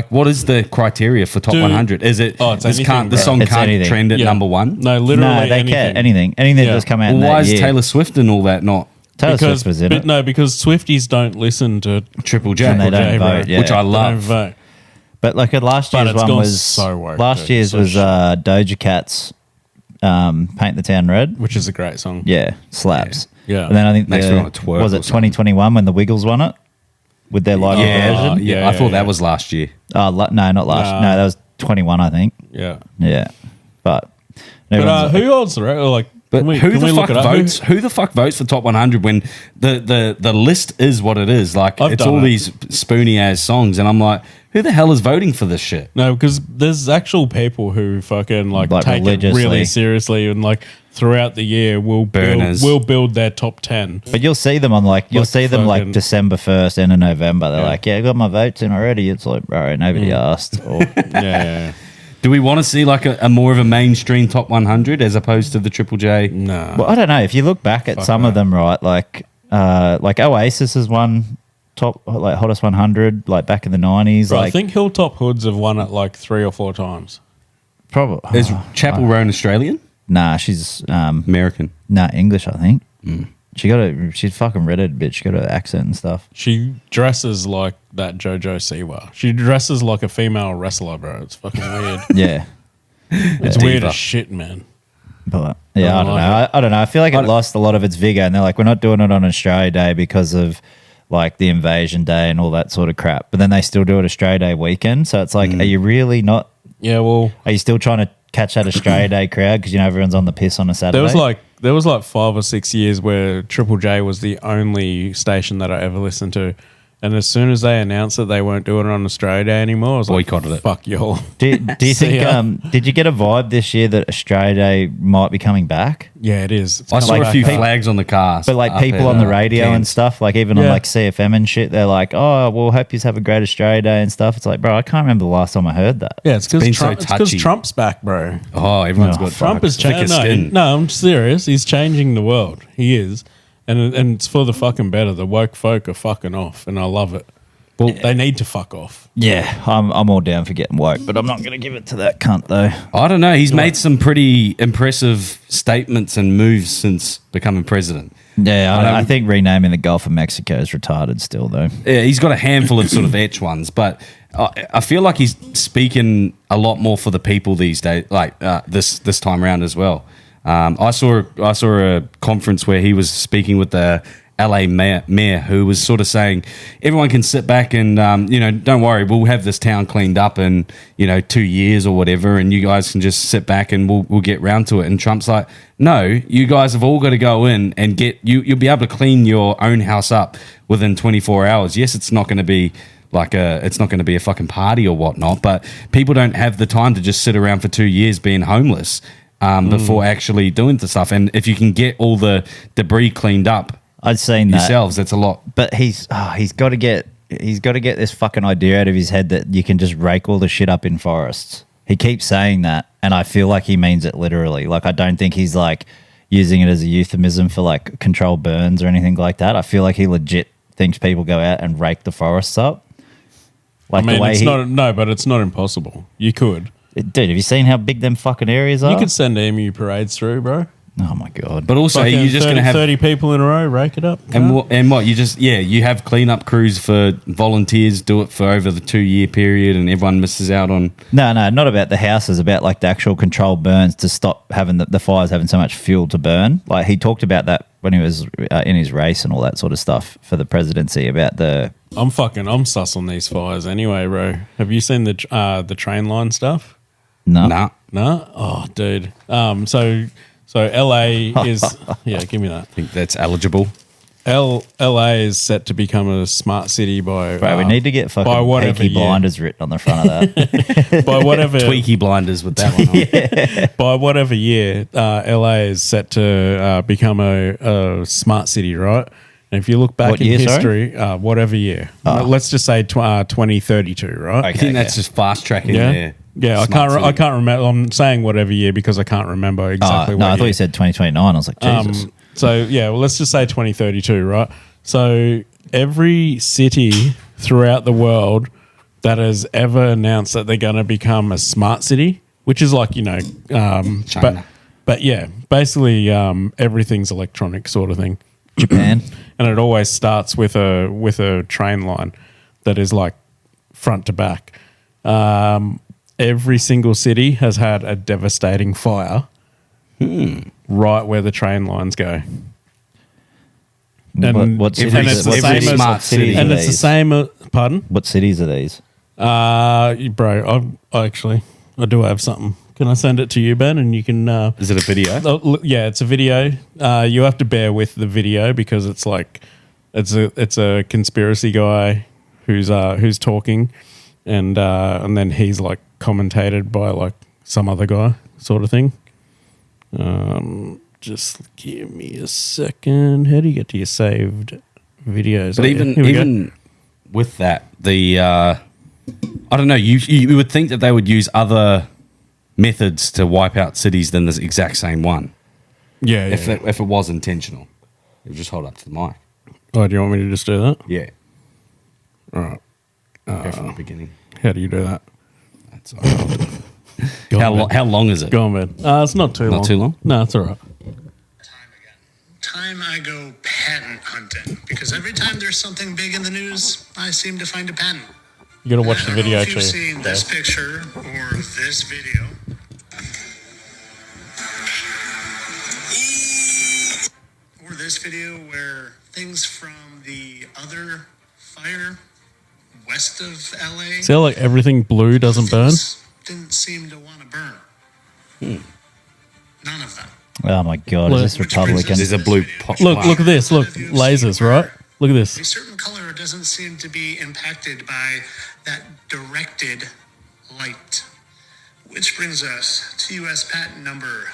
what is the criteria for top Dude. 100? Is it Oh, it's this anything, can't the bro. song It's can't anything. trend at Yeah. number one? No, literally No, they anything. can't. Anything that Yeah. does come out Well, in that why is year. Taylor Swift and all that not Taylor Swift was in it. No, because Swifties don't listen to Triple J? And they don't J, bro. vote, yeah. Which I They don't love. vote. But like last But year's it's one gone was so woke, last dude. year's So was shit. Doja Cat's Paint the Town Red. Which is a great song. Yeah, slaps. Yeah. And then I think Makes me wanna twerk was or it something. 2021 when the Wiggles won it with their live version? yeah, I thought yeah. that was last year. Oh, no, not last. Nah. No, that was 21, I think. Yeah. Yeah, but But everyone's like- who holds the record? Like, But can we who the look fuck it up? votes? Who the fuck votes for top 100 when the list is what it is? Like I've it's done all it. these spoony ass songs, and I'm like, who the hell is voting for this shit? No, because there's actual people who fucking like Like take it religiously. really seriously and like throughout the year will Burners. build their top 10. But you'll see them on like fucking- like December 1st and in November. They're Yeah. like, yeah, I got my votes in already. It's like, bro, nobody asked. Or, Yeah. Do we want to see like a more of a mainstream top 100 as opposed to the Triple J? Nah. well, I don't know. If you look back at Fuck some no. of them, right, like Oasis has won top like hottest 100 like back in the 90s. Bro, like I think Hilltop Hoods have won it like 3 or 4 times. probably Is Chapel Roan Australian? nah, she's American. English, I think. She's fucking redheaded bitch. She got an accent and stuff. She dresses like that JoJo Siwa. She dresses like a female wrestler, bro. It's fucking weird. Yeah. It's weird Diva. as shit, man. But yeah, I I don't like know. I don't know. I feel like it lost a lot of its vigor, and they're like, we're not doing it on Australia Day because of like the Invasion Day and all that sort of crap. But then they still do it Australia Day weekend, so it's like, are you really not? Yeah, well, Are you still trying to catch that Australia Day crowd because you know everyone's on the piss on a Saturday? there was like 5 or 6 years where Triple J was the only station that I ever listened to. And as soon as they announced that they weren't doing it on Australia Day anymore, I was Boycotted like, it. fuck y'all. Do you See think? ya. Did you get a vibe this year that Australia Day might be coming back? Yeah, it is. It's I coming saw a back few up. flags on the cars. But like up people at, on the radio and Cairns. stuff, like even on Yeah. like CFM and shit, they're like, "Oh, well, hope you have a great Australia Day and stuff." It's like, bro, I can't remember the last time I heard that. Yeah, it's been because so touchy. Trump's back, bro. Oh, everyone's got Trump is thicker changing. skin. No, I'm serious. He's changing the world. He is. And it's for the fucking better. The woke folk are fucking off, and I love it. Well, they need to fuck off. Yeah, I'm all down for getting woke, but I'm not going to give it to that cunt though. I don't know. He's made some pretty impressive statements and moves since becoming president. Yeah, I I don't- think renaming the Gulf of Mexico is retarded still though. Yeah, he's got a handful of sort of etch ones, but I feel like he's speaking a lot more for the people these days, like this time around as well. I saw a conference where he was speaking with the LA mayor, who was sort of saying everyone can sit back and don't worry, we'll have this town cleaned up in 2 years or whatever, and you guys can just sit back and we'll get round to it. And Trump's like, no, you guys have all got to go in and you'll be able to clean your own house up within 24 hours. Yes, it's not going to be a fucking party or whatnot, but people don't have the time to just sit around for 2 years being homeless before actually doing the stuff. And if you can get all the debris cleaned up, I'd seen yourselves, that's a lot. But he's got to get this fucking idea out of his head that you can just rake all the shit up in forests. He keeps saying that, and I feel like he means it literally. Like, I don't think he's like using it as a euphemism for like controlled burns or anything like that. I feel like he legit thinks people go out and rake the forests up. Like, I mean, but it's not impossible. You could. Dude, have you seen how big them fucking areas are? You could send emu parades through, bro. Oh my god! But also, you're just going to have 30 people in a row, rake it up, and what you have cleanup crews for volunteers, do it for over the 2 year period, and everyone misses out on. No, not about the houses, about like the actual controlled burns to stop having the fires having so much fuel to burn. Like, he talked about that when he was in his race and all that sort of stuff for the presidency. About the I'm sus on these fires anyway, bro. Have you seen the train line stuff? No. Oh, dude. So LA is give me that. I think that's eligible. LA is set to become a smart city by. Right, we need to get fucking Peaky Blinders written on the front of that. By whatever Tweaky Blinders with that one. Yeah. By whatever year, LA is set to become a smart city, right? And if you look back in history, whatever year, let's just say 2032, right? Okay, I think that's just fast tracking there. Yeah, I can't remember. I'm saying whatever year because I can't remember exactly. No, I thought you said 2029. I was like, Jesus. Let's just say 2032, right? So every city throughout the world that has ever announced that they're going to become a smart city, which is like China. But yeah, basically everything's electronic sort of thing. Japan, and it always starts with a train line that is like front to back. Every single city has had a devastating fire right where the train lines go. And what cities? And it's the same as smart city. And it's the same. Pardon? What cities are these? Bro, I do have something. Can I send it to you, Ben? And you can. Is it a video? Yeah, it's a video. You have to bear with the video because it's like it's a conspiracy guy who's talking, and then he's like commentated by like some other guy sort of thing. Just give me a second. How do you get to your saved videos? But even with that, I don't know. You would think that they would use other methods to wipe out cities than the exact same one. Yeah. If it was intentional, you just hold up to the mic. Oh, do you want me to just do that? Yeah. All right. Go from the beginning. How do you do that? That's all right. How long is it? Go on, man. It's not too long. Not too long? No, it's all right. Time I go patent hunting because every time there's something big in the news, I seem to find a patent. You got to watch the video if too. you've seen this picture or this video. Or this video where things from the other fire west of LA. See how like everything blue doesn't burn? Didn't seem to want to burn. None of them. Oh my god, is this Republican? There's a blue pop. Look at this. Look, lasers, right? Look at this. A certain color doesn't seem to be impacted by that directed light. Which brings us to U.S. patent number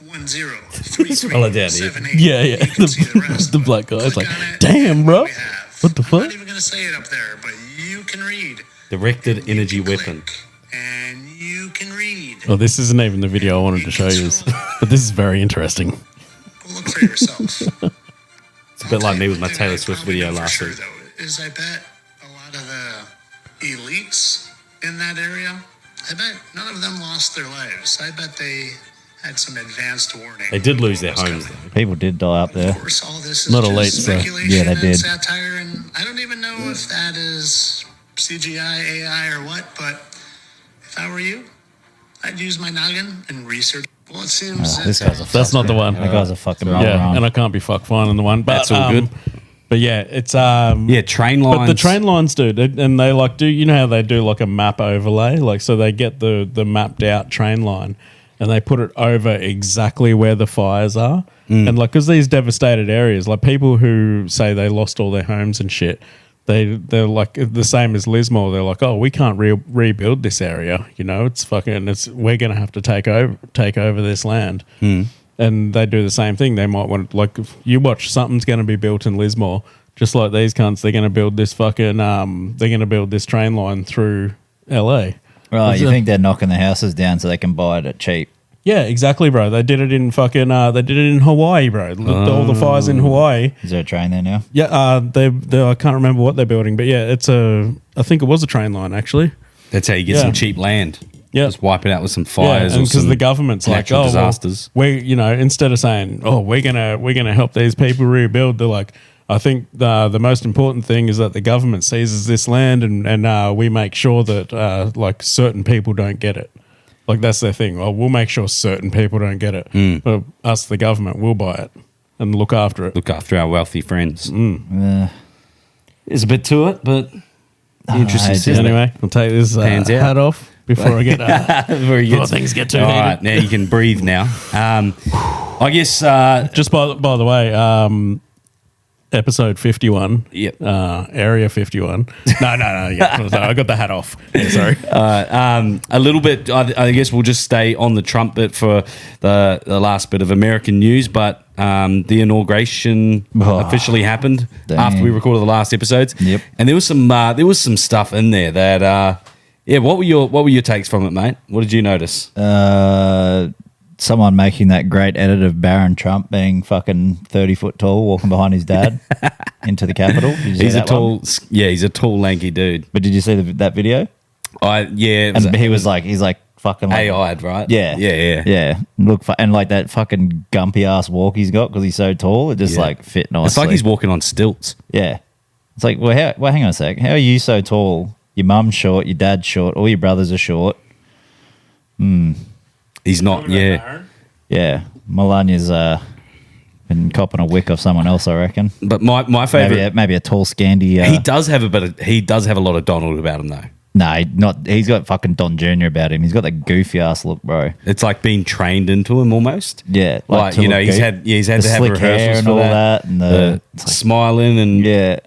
103378. Yeah. The black guy's like, damn, bro. What the fuck? I'm not even going to say it up there, but you can read. Directed energy weapon. And you can read. Oh, this isn't even the video I wanted to show you, but this is very interesting. Look for yourself. It's a bit like me with my Taylor Swift video last week. Is I bet a lot of the elites in that area, I bet none of them lost their lives. I bet they had some advanced warning. They did lose their homes, though. People did die up there. Of course, all this is Not just elite, so speculation yeah, they did. and satire, and I don't even know if that is CGI, AI, or what, but if I were you, I'd use my noggin and research. Well, it seems This guy's a That's not the one. That guy's a fucking Yeah, moron. and I can't be fuck finding the one. But, That's all good. But yeah, it's train lines. But the train lines do, and they like do. You know how they do like a map overlay, like so they get the mapped out train line, and they put it over exactly where the fires are, and like because these devastated areas, like people who say they lost all their homes and shit, they're like the same as Lismore. They're like, oh, we can't rebuild this area. You know, we're gonna have to take over this land. And they do the same thing. They might want, like, if you watch something's going to be built in Lismore, just like these cunts, they're going to build this they're going to build this train line through LA. Right, you think they're knocking the houses down so they can buy it at cheap? Yeah, exactly, bro. They did it in Hawaii, bro. All the fires in Hawaii. Is there a train there now? Yeah, they I can't remember what they're building, but yeah, I think it was a train line actually. That's how you get some cheap land. Yeah. Just wipe it out with some fires or because some the government's like, natural disasters. Well, instead of saying, oh, we're gonna help these people rebuild, they're like, I think the most important thing is that the government seizes this land and we make sure that like certain people don't get it. Like that's their thing. Well, we'll make sure certain people don't get it. But us, the government, will buy it and look after it. Look after our wealthy friends. There's a bit to it, but interesting. Anyway, I'll take this hat off before I get before things get too all heated. right, now you can breathe now. I guess just by the way, episode 51. Yep. Area 51. No. Yeah, I got the hat off. Yeah, sorry. a little bit. I guess we'll just stay on the Trump bit for the last bit of American news, but the inauguration officially happened after we recorded the last episodes. Yep. And there was some stuff in there that what were your takes from it, mate? What did you notice? Someone making that great edit of Barron Trump being fucking 30 foot tall, walking behind his dad into the Capitol. He's a tall, he's a tall, lanky dude. But did you see that video? And he's like fucking like, AI'd, right? Yeah. And like that fucking gumpy ass walk he's got because he's so tall, it just like fit nicely. It's like he's walking on stilts. Yeah. It's like, well, hang on a sec. How are you so tall? Your mum's short, your dad's short, all your brothers are short. He's not, Yeah. Melania's been copping a wick off someone else, I reckon. But my favourite... Maybe a tall, Scandi... he does have a lot of Donald about him, though. No, he's got fucking Don Jr. about him. He's got that goofy ass look, bro. It's like being trained into him almost. Yeah. Like he's had to have rehearsals and for all that. And the smiling and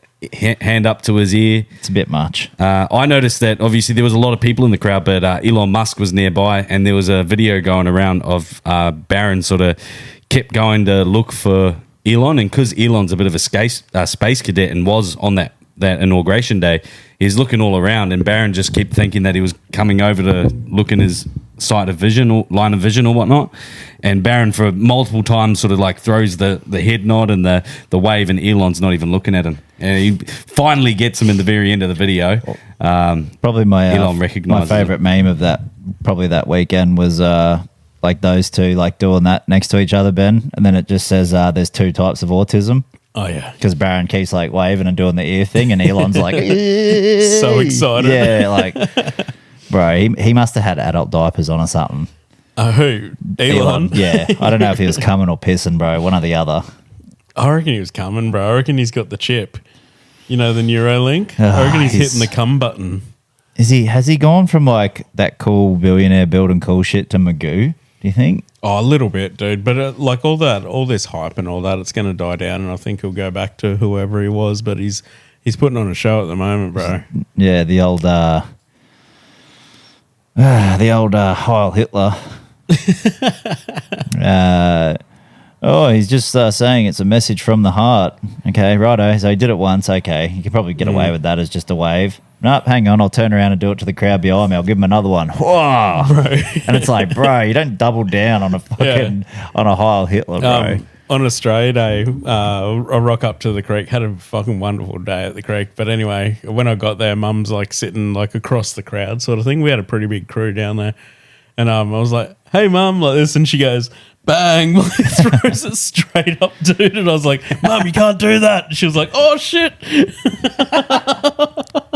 hand up to his ear. It's a bit much. I noticed that obviously there was a lot of people in the crowd, but Elon Musk was nearby, and there was a video going around of Barron sort of kept going to look for Elon, and because Elon's a bit of a space cadet and was on that inauguration day, he's looking all around, and Barron just kept thinking that he was coming over to look in his line of vision or whatnot, and Barron for multiple times sort of like throws the head nod and the wave, and Elon's not even looking at him, and he finally gets him in the very end of the video. Probably Elon recognizes my favorite meme of that weekend was like those two like doing that next to each other, Ben, and then it just says there's two types of autism. Oh yeah, because Barron keeps like waving and doing the ear thing, and Elon's like so excited. Yeah, like bro, he must have had adult diapers on or something. Who? Elon? Yeah, I don't know if he was coming or pissing, bro. One or the other. I reckon he was coming, bro. I reckon he's got the chip. You know, the Neuralink. I reckon he's hitting the cum button. Has he gone from like that cool billionaire building cool shit to Magoo? Do you think? Oh, a little bit, dude. But like all this hype and all that, it's going to die down, and I think he'll go back to whoever he was. But he's putting on a show at the moment, bro. Yeah, the old Heil Hitler. He's just saying it's a message from the heart. Okay, righto. So he did it once. Okay, you could probably get away with that as just a wave. Nope, hang on. I'll turn around and do it to the crowd behind me. I'll give him another one. Whoa! Bro. And it's like, bro, you don't double down on a Heil Hitler, bro. On Australia Day, I rock up to the creek. Had a fucking wonderful day at the creek. But anyway, when I got there, Mum's like sitting like across the crowd, sort of thing. We had a pretty big crew down there, and I was like, "Hey, Mum," like this, and she goes, "Bang!" Like, throws it straight up, dude. And I was like, "Mum, you can't do that." And she was like, "Oh shit."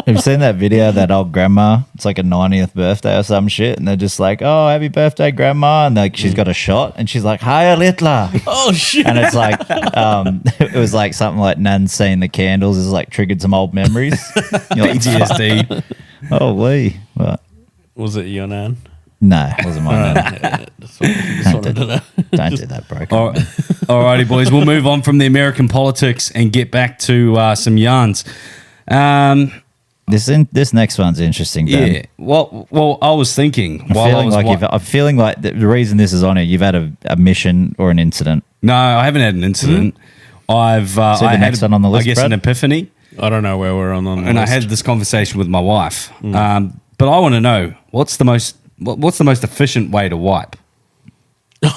Have you seen that video of that old grandma? It's like a 90th birthday or some shit, and they're just like, "Oh, happy birthday, grandma!" And like she's got a shot, and she's like, "Hiya, Litla." Oh shit! And it's like, it was like something like Nan's seen the candles has like triggered some old memories. You're like, PTSD. holy, what? Was it your nan? No, it wasn't my Nan. Yeah, Don't do that, bro. Alrighty, boys. We'll move on from the American politics and get back to some yarns. This next one's interesting, Ben. Yeah. Well, I was thinking. I'm feeling like the reason this is on here, you've had a mission or an incident. No, I haven't had an incident. Mm-hmm. I next one on the list, I guess Brad? An epiphany. I don't know where we're on the And list. I had this conversation with my wife. But I want to know what's the most efficient way to wipe?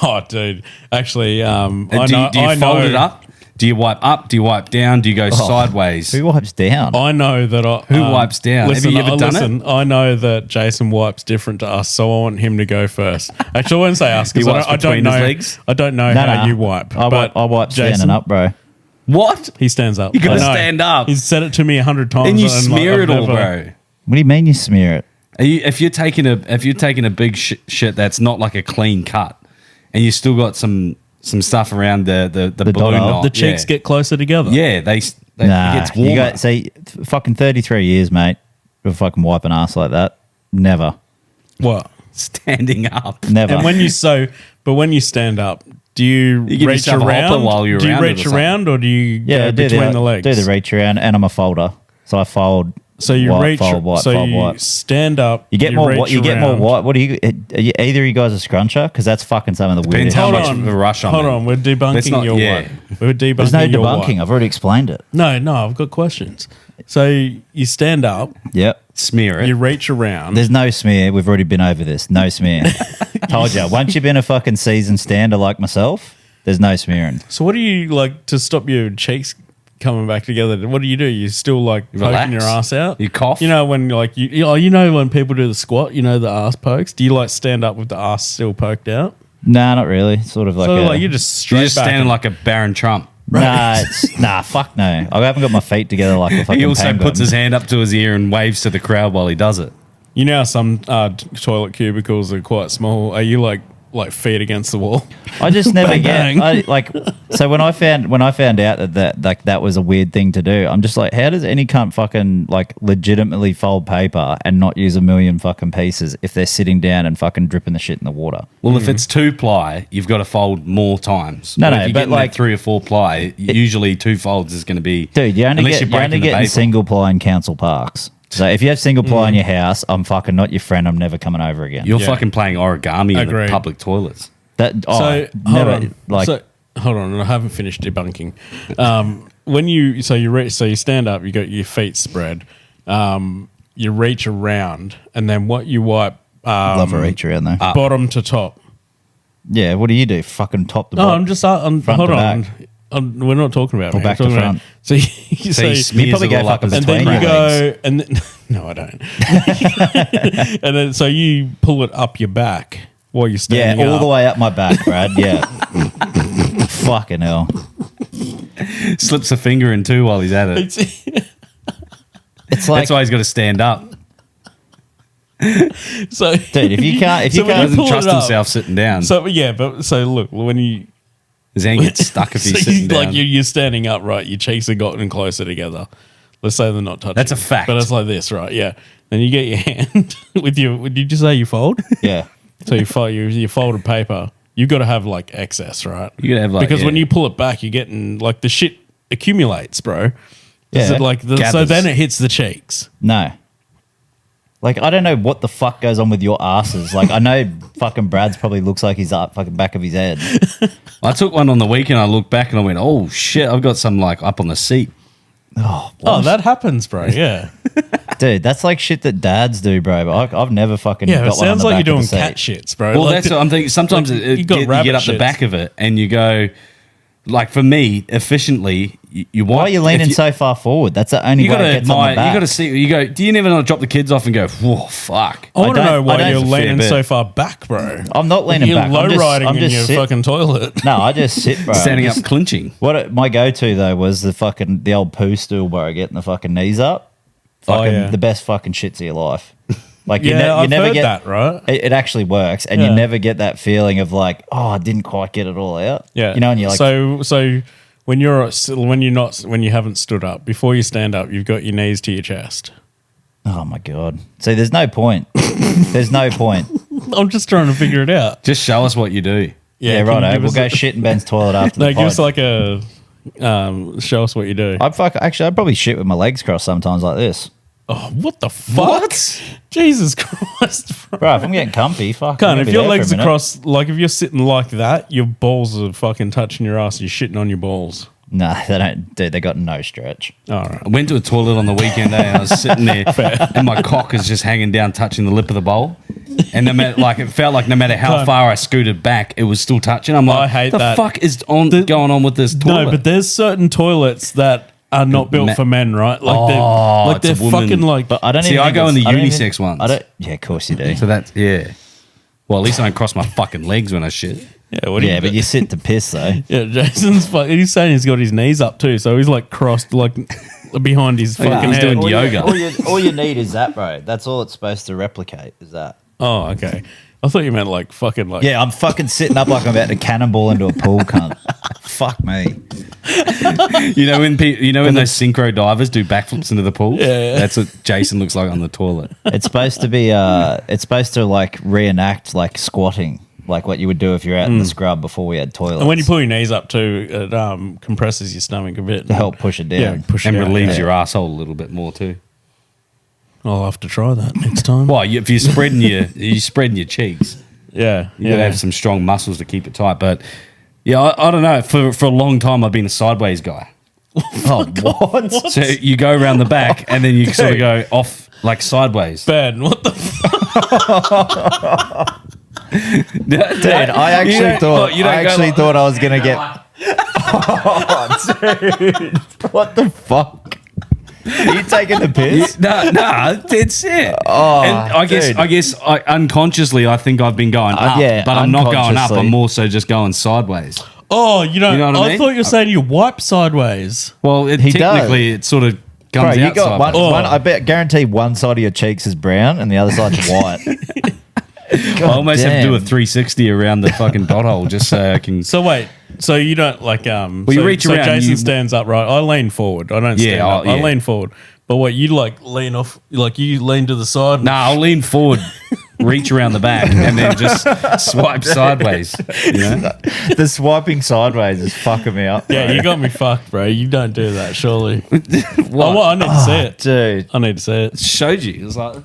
Oh, dude. Actually, Do you fold it up? Do you wipe up? Do you wipe down? Do you go sideways? Who wipes down? I know that Who wipes down? Listen, Have you ever done it? I know that Jason wipes different to us, so I want him to go first. Actually, I won't say us because He wipes I don't between his know. legs? I don't know how you wipe. I wipe Jason, standing up, bro. What? He stands up. You gotta I know. stand up. He's said it to me 100 times. And you like, smear I've it all, never- bro. What do you mean you smear it? If you're taking a big shit that's not like a clean cut, and you still got some stuff around the balloon dot knot, The cheeks get closer together. it gets You warmer. got fucking 33 years, mate. Of fucking wipe an ass like that. Never, What? standing up. never. And when you stand up, do you You give reach yourself a hopper around? while you're do you around it reach or something? around or do you go between the legs? Do the reach around, and I'm a folder, so I fold. So you wipe, reach. fold, wipe, so fold, you wipe. stand up. You get more. reach You get more. around. What? What do you? Either of you guys a scruncher? Because that's fucking some of the Depends weirdest. how Hold much on. of a rush I'm Hold in. on. We're debunking Let's not- your yeah. wipe. We're debunking There's no your debunking. wipe. I've already explained it. No, I've got questions. So you stand up, Yep. Smear it. you reach around. There's no smear. We've already been over this. No smear. Told you. Once you've been a fucking seasoned stander like myself, there's no smearing. So what do you like to stop your cheeks coming back together? What do? You still like Relax. poking your ass out? You cough. You know when like you know when people do the squat, you know the ass pokes. Do you like stand up with the ass still poked out? Nah, not really. Sort of like. So like you're just straight You're just back standing and- like a Baron Trump. Nah, fuck no. I haven't got my feet together like a fucking He also penguin. puts his hand up to his ear and waves to the crowd while he does it. You know how some toilet cubicles are quite small. Are you like feet against the wall? I just never Bang, get bang. so when I found out that was a weird thing to do, I'm just like, how does any cunt fucking like legitimately fold paper and not use a million fucking pieces if they're sitting down and fucking dripping the shit in the water? Well, if it's 2-ply, you've got to fold more times. No, But no, if you're but getting like- that 3 or 4-ply, usually 2 folds is going to be. Dude, you're only unless getting breaking the paper. single ply in council parks. So if you have single ply in your house, I'm fucking not your friend. I'm never coming over again. You're Yeah. fucking playing origami in the Agreed. public toilets. So never hold on. like Hold on, I haven't finished debunking. When you stand up, you got your feet spread. You reach around, and then what you wipe love a reach around though. bottom to top. Yeah, what do you do? Fucking top to No, bottom. I'm just Front hold to on. back. We're not talking about Or me. back I'm to talking about- front. So you, So so he you- smears probably it go all up fucking his and then you between legs. go, and then, no, I don't. And then so you pull it up your back while you're Yeah, standing all up. the way up my back, Brad. Yeah. Fucking hell. Slips a finger in too while he's at it. It's like, That's why he's got to stand up. So, dude, if you can't, so when He you doesn't pull it trust up- himself sitting down. So yeah, but so look, when you His hand gets stuck if he's so sitting you, down. like you're standing up, right? Your cheeks have gotten closer together. Let's say they're not touching. That's a fact. But it's like this, right? Yeah. Then you get your hand with your. Did you just say you fold? yeah. So you fold your folded paper. You've got to have like excess, right? You gotta have, like, because when yeah. you pull it back, you're getting like the shit accumulates, bro. Is Yeah. it like so Gathers. then it hits the cheeks. No. Like, I don't know what the fuck goes on with your asses. Like, I know fucking Brad's probably looks like he's up fucking back of his head. I took one on the weekend. I looked back and I went, "Oh shit! I've got some like up on the seat." Oh, Oh, that happens, bro. Yeah. dude, that's like shit that dads do, bro. But I've never fucking Yeah, got it one on sounds the like back you're of doing the seat. cat shits, bro. Well, Like, that's what I'm thinking. Sometimes like, you you got get rabbit up the shits. back of it and you go, like for me, efficiently, you Why are you leaning if so far forward? That's the only You way gotta it gets on admire. the back. You gotta see. You go. Do you never not drop the kids off and go? Whoa, fuck! I want to I know don't- why I don't- you're It's a fair leaning bit. so far back, bro. I'm not leaning You're back. low riding I'm in just your sit- fucking toilet. No, I just sit, bro. Standing Just- up, clinching. My go-to though was the old poo stool, bro. Getting the fucking knees up. fucking the best fucking shits of your life. Like you I've never heard get that, right? It actually works, and you never get that feeling of like, oh, I didn't quite get it all out. Yeah, you know, and you're like, so when you haven't stood up before you stand up, you've got your knees to your chest. oh my god. See, there's no point. There's no point. I'm just trying to figure it out. Just show us what you do. Yeah, can you right. give We'll us go shit in Ben's toilet after the No, pod. give us like a show us what you do. I'd probably shit with my legs crossed sometimes like this. Oh, what the fuck? Jesus Christ, bro. Bro, if I'm getting comfy, fuck. I'm Can't, gonna if be your there for a legs are minute. crossed, like if you're sitting like that, your balls are fucking touching your ass. You're shitting on your balls. Nah, they don't, dude. They got no stretch. All right. I went to a toilet on the weekend, and I was sitting there, and my cock is just hanging down, touching the lip of the bowl. And no matter, like, it felt like no matter how far I scooted back, it was still touching. I'm like, I hate the that. fuck is going on with this toilet? No, but there's certain toilets that are not built for men, right? Like they're it's a woman. fucking like. But I don't See, even I think go in the it's- I don't even- unisex ones. I don't. Yeah, of course you do. So that's, yeah. Well, at least I don't cross my fucking legs when I shit. yeah, what do Yeah, you but you sit to piss though. Yeah, Jason's fucking. He's saying he's got his knees up too, so he's like crossed like behind his fucking he's head. doing yoga. All you need is that, bro. That's all it's supposed to replicate. Is that? Oh, okay. I thought you meant like fucking like. Yeah, I'm fucking sitting up like I'm about to cannonball into a pool, cunt. Fuck me. You know when those synchro divers do backflips into the pool? Yeah. That's what Jason looks like on the toilet. It's supposed to be. It's supposed to like reenact like squatting, like what you would do if you're out in the scrub before we had toilets. And when you pull your knees up too, it compresses your stomach a bit to help push it down. Yeah, push And it out, relieves yeah. your asshole a little bit more too. I'll have to try that next time. Why? If you're spreading your cheeks, Yeah, you gotta have some strong muscles to keep it tight. But yeah, I don't know. For a long time, I've been a sideways guy. Oh, what? So you go around the back and then you sort of go off like sideways. Ben, what the Dude, I actually thought I was gonna get. Oh, dude, what the fuck? Are you taking the piss? No, that's it. Oh, and I guess unconsciously I think I've been going up, yeah, but I'm not going up. unconsciously. I'm also just going sideways. Oh, you know what I I mean? thought you were saying you wipe sideways. Well, He technically it sort of Bro, comes you out got sideways. one. I bet, guarantee one side of your cheeks is brown and the other side's white. I almost have to do a 360 around the fucking dot hole just so I can. So wait, so you don't like Well, you reach so around, Jason you- stands up, right? I lean forward. I don't stand up. I yeah. lean forward. But what you like lean off? Like you lean to the side. Nah, I'll lean forward, reach around the back, and then just swipe sideways. You know? The swiping sideways is fucking me up. Yeah, bro. you got me fucked, bro. You don't do that, surely. Well, I need to see it. Dude. Oh, I need to see it. Showed you. It was like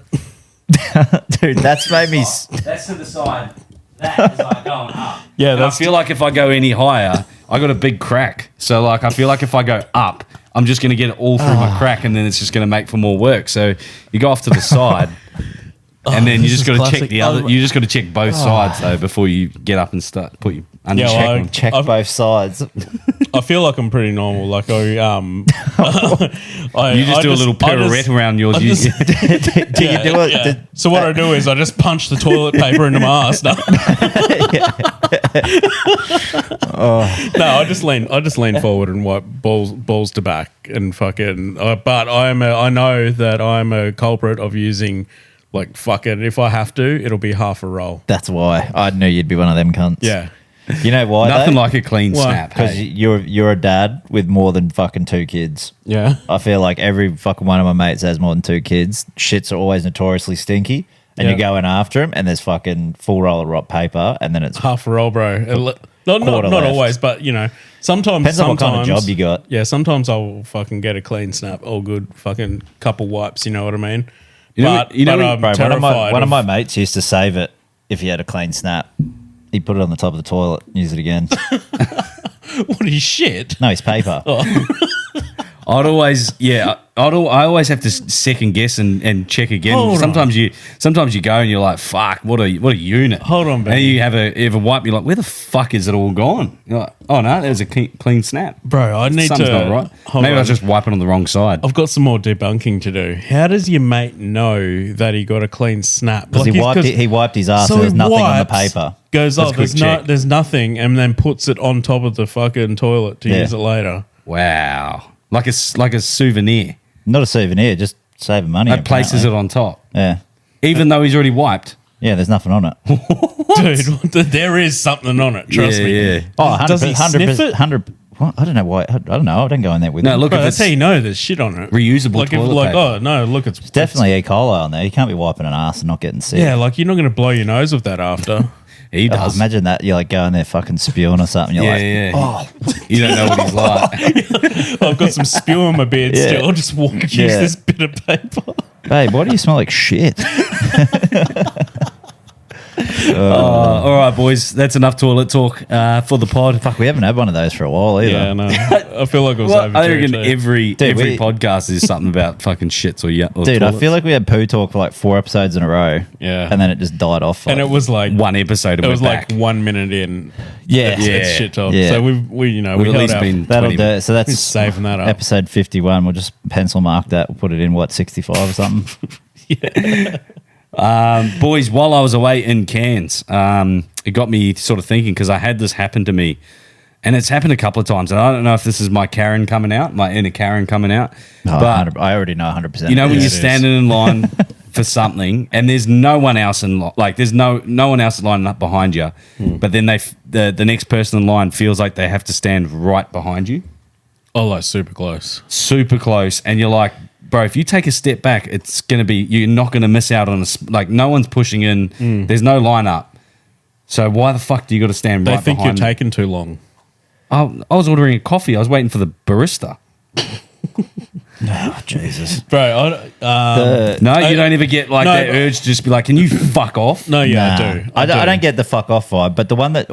Dude, that's made me. that's to the side. That is like going up. Yeah, And I that's feel like if I go any higher, I got a big crack. So like I feel like if I go up, I'm just going to get it all through my crack, and then it's just going to make for more work. So you go off to the side, and then you this just is got to check classic. the other. You just got to check both sides though before you get up and start put your Yeah, well, check them. Check I've- both sides. I feel like I'm pretty normal. Like I You just do a little pirouette around yours. Do Do you do it? So what I do is I just punch the toilet paper into my ass. No, no, I just lean forward and wipe balls to back and fucking. But I know that I'm a culprit of using like fucking. If I have to, it'll be half a roll. That's why I knew you'd be one of them cunts. Yeah. You know why? Nothing like a clean Why? snap. Because Hey? you're a dad with more than fucking 2 kids. Yeah. I feel like every fucking one of my mates has more than 2 kids. Shits are always notoriously stinky, and Yeah. you're going after them, and there's fucking full roll of rock paper, and then it's Half a roll, bro. Not Quarter not left. always, but you know, sometimes. depends on what kind of job you got. Yeah, sometimes I'll fucking get a clean snap, all good, fucking couple wipes. You know what I mean? You know- but you know- I'm Bro, terrified. one of my mates used to save it if he had a clean snap. He'd put it on the top of the toilet, use it again. What are you shit? No, it's paper. I always have to second guess and check again. Hold on. Sometimes you go and you're like, fuck, what a unit. Hold on, And baby. you have a wipe, you're like, where the fuck is it all gone? You're like, oh no, there's a clean snap. Bro, I need Something's to. not right. Hold Maybe I on. was just wiping on the wrong side. I've got some more debunking to do. How does your mate know that he got a clean snap? Because he wiped his ass, so and there's he nothing on the wipes, paper. Goes, That's oh, a quick there's check. there's nothing, and then puts it on top of the fucking toilet to Yeah. use it later. Wow, like a souvenir. Not a souvenir, just saving money. That places it on top. Yeah. Even though he's already wiped. Yeah, there's nothing on it. Dude, there is something on it. Trust me. Yeah. Oh, 100%. Does he sniff it? 100. What? I don't know why. I don't know. I don't go in there with No, it. look, Bro, if that's it's how you know there's shit on it. reusable Like, if, toilet like, paper. oh no, look, it's Definitely E. coli on there. You can't be wiping an ass and not getting sick. Yeah, like you're not going to blow your nose with that after. He Oh, does. imagine that. You're like going there fucking spewing or something. You're yeah, like, yeah. You don't know what he's like. I've got some spew on my beard Yeah. still. I'll just use Yeah. this bit of paper. babe, why do you smell like shit? All right, boys. That's enough toilet talk for the pod. Fuck, we haven't had one of those for a while either. Yeah, no. I feel like it was Well, I overdue. reckon too. every we- podcast is something about fucking shits or Dude, toilets. I feel like we had poo talk for like 4 episodes in a row. Yeah. And then it just died off. and it was like one episode and it was we're like back. 1 minute in. Yeah. It's shit talk. Yeah. So we We've we at held least our- been That'll 20 do it. So that's We're saving that up. episode 51. We'll just pencil mark that. We'll put it in, 65 or something? Boys, while I was away in Cairns, it got me sort of thinking because I had this happen to me, and it's happened a couple of times. And I don't know if this is my Karen coming out, my inner Karen coming out. No, but I already know 100%. you know when Yeah, you're it is. standing in line for something, and there's no one else in like there's no one else lining up behind you, but then the next person in line feels like they have to stand right behind you, Oh, like super close. super close, and you're like, bro, if you take a step back, it's gonna be you're not gonna miss out on like no one's pushing in. There's no lineup, so why the fuck do you got to stand They right think behind? you're taking too long. I was ordering a coffee. I was waiting for the barista. Oh, Jesus. Bro, No, you don't ever get like no, that but- urge to just be like, can you fuck off? no, yeah, Nah. I do. I don't get the fuck off vibe, but the one that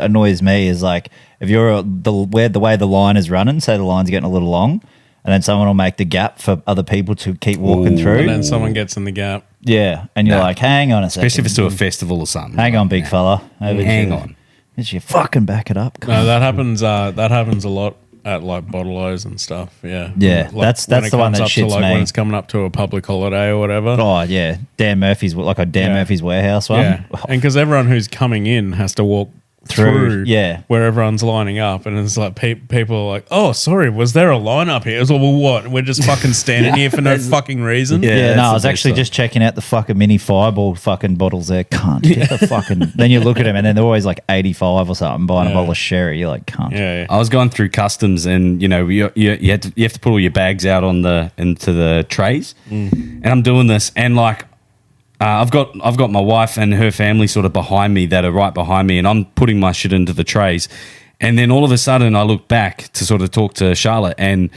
annoys me is like if you're the way the line is running, say the line's getting a little long, and then someone will make the gap for other people to keep walking through. And then someone gets in the gap. Yeah, and you're Nah. like, hang on a second. Especially if it's to a festival or something. Hang on, big fella. Hang on. Did you fucking back it up? No, that happens. That happens a lot at like bottle-os and stuff. Yeah, Yeah, that's when it the one comes that up to, shits like, me. when it's coming up to a public holiday or whatever. Oh yeah, Dan Murphy's Yeah. Murphy's warehouse one. Yeah, and because everyone who's coming in has to walk through, yeah. where everyone's lining up, and it's like people are like, "Oh, sorry, was there a line up here?" It's like, well, what? We're just fucking standing here for no fucking reason. Yeah. Yeah, that's no, I the was best actually stuff. just checking out the fucking mini fireball fucking bottles there. Can't get the fucking. Then you look at them and then they're always like 85 or something. Buying a Yeah. bottle of sherry, you're like, can't. yeah. I was going through customs, and you know, you have to put all your bags out into the trays, and I'm doing this, and like. I've got my wife and her family sort of behind me that are right behind me, and I'm putting my shit into the trays, and then all of a sudden I look back to sort of talk to Charlotte, and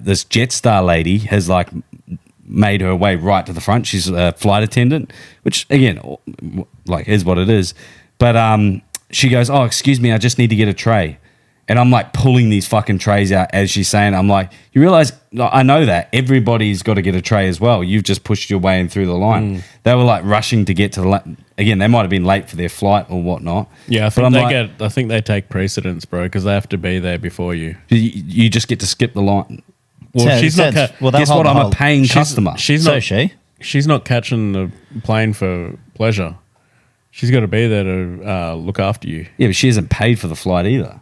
this Jetstar lady has like made her way right to the front. She's a flight attendant, which again, like is what it is, but she goes, "Oh, excuse me, I just need to get a tray." And I'm like pulling these fucking trays out as she's saying, I'm like, you realize, I know that everybody's got to get a tray as well. You've just pushed your way in through the line. They were like rushing to get to the again, they might have been late for their flight or whatnot. Yeah, I But think I'm they like, I think they take precedence, bro, because they have to be there before you. you just get to skip the line. Well, Yeah, she's it not. says- Ca- well, they'll Guess hold what? the I'm a whole- paying customer. She's So not. she. She's not catching the plane for pleasure. She's got to be there to look after you. Yeah, but she hasn't paid for the flight either.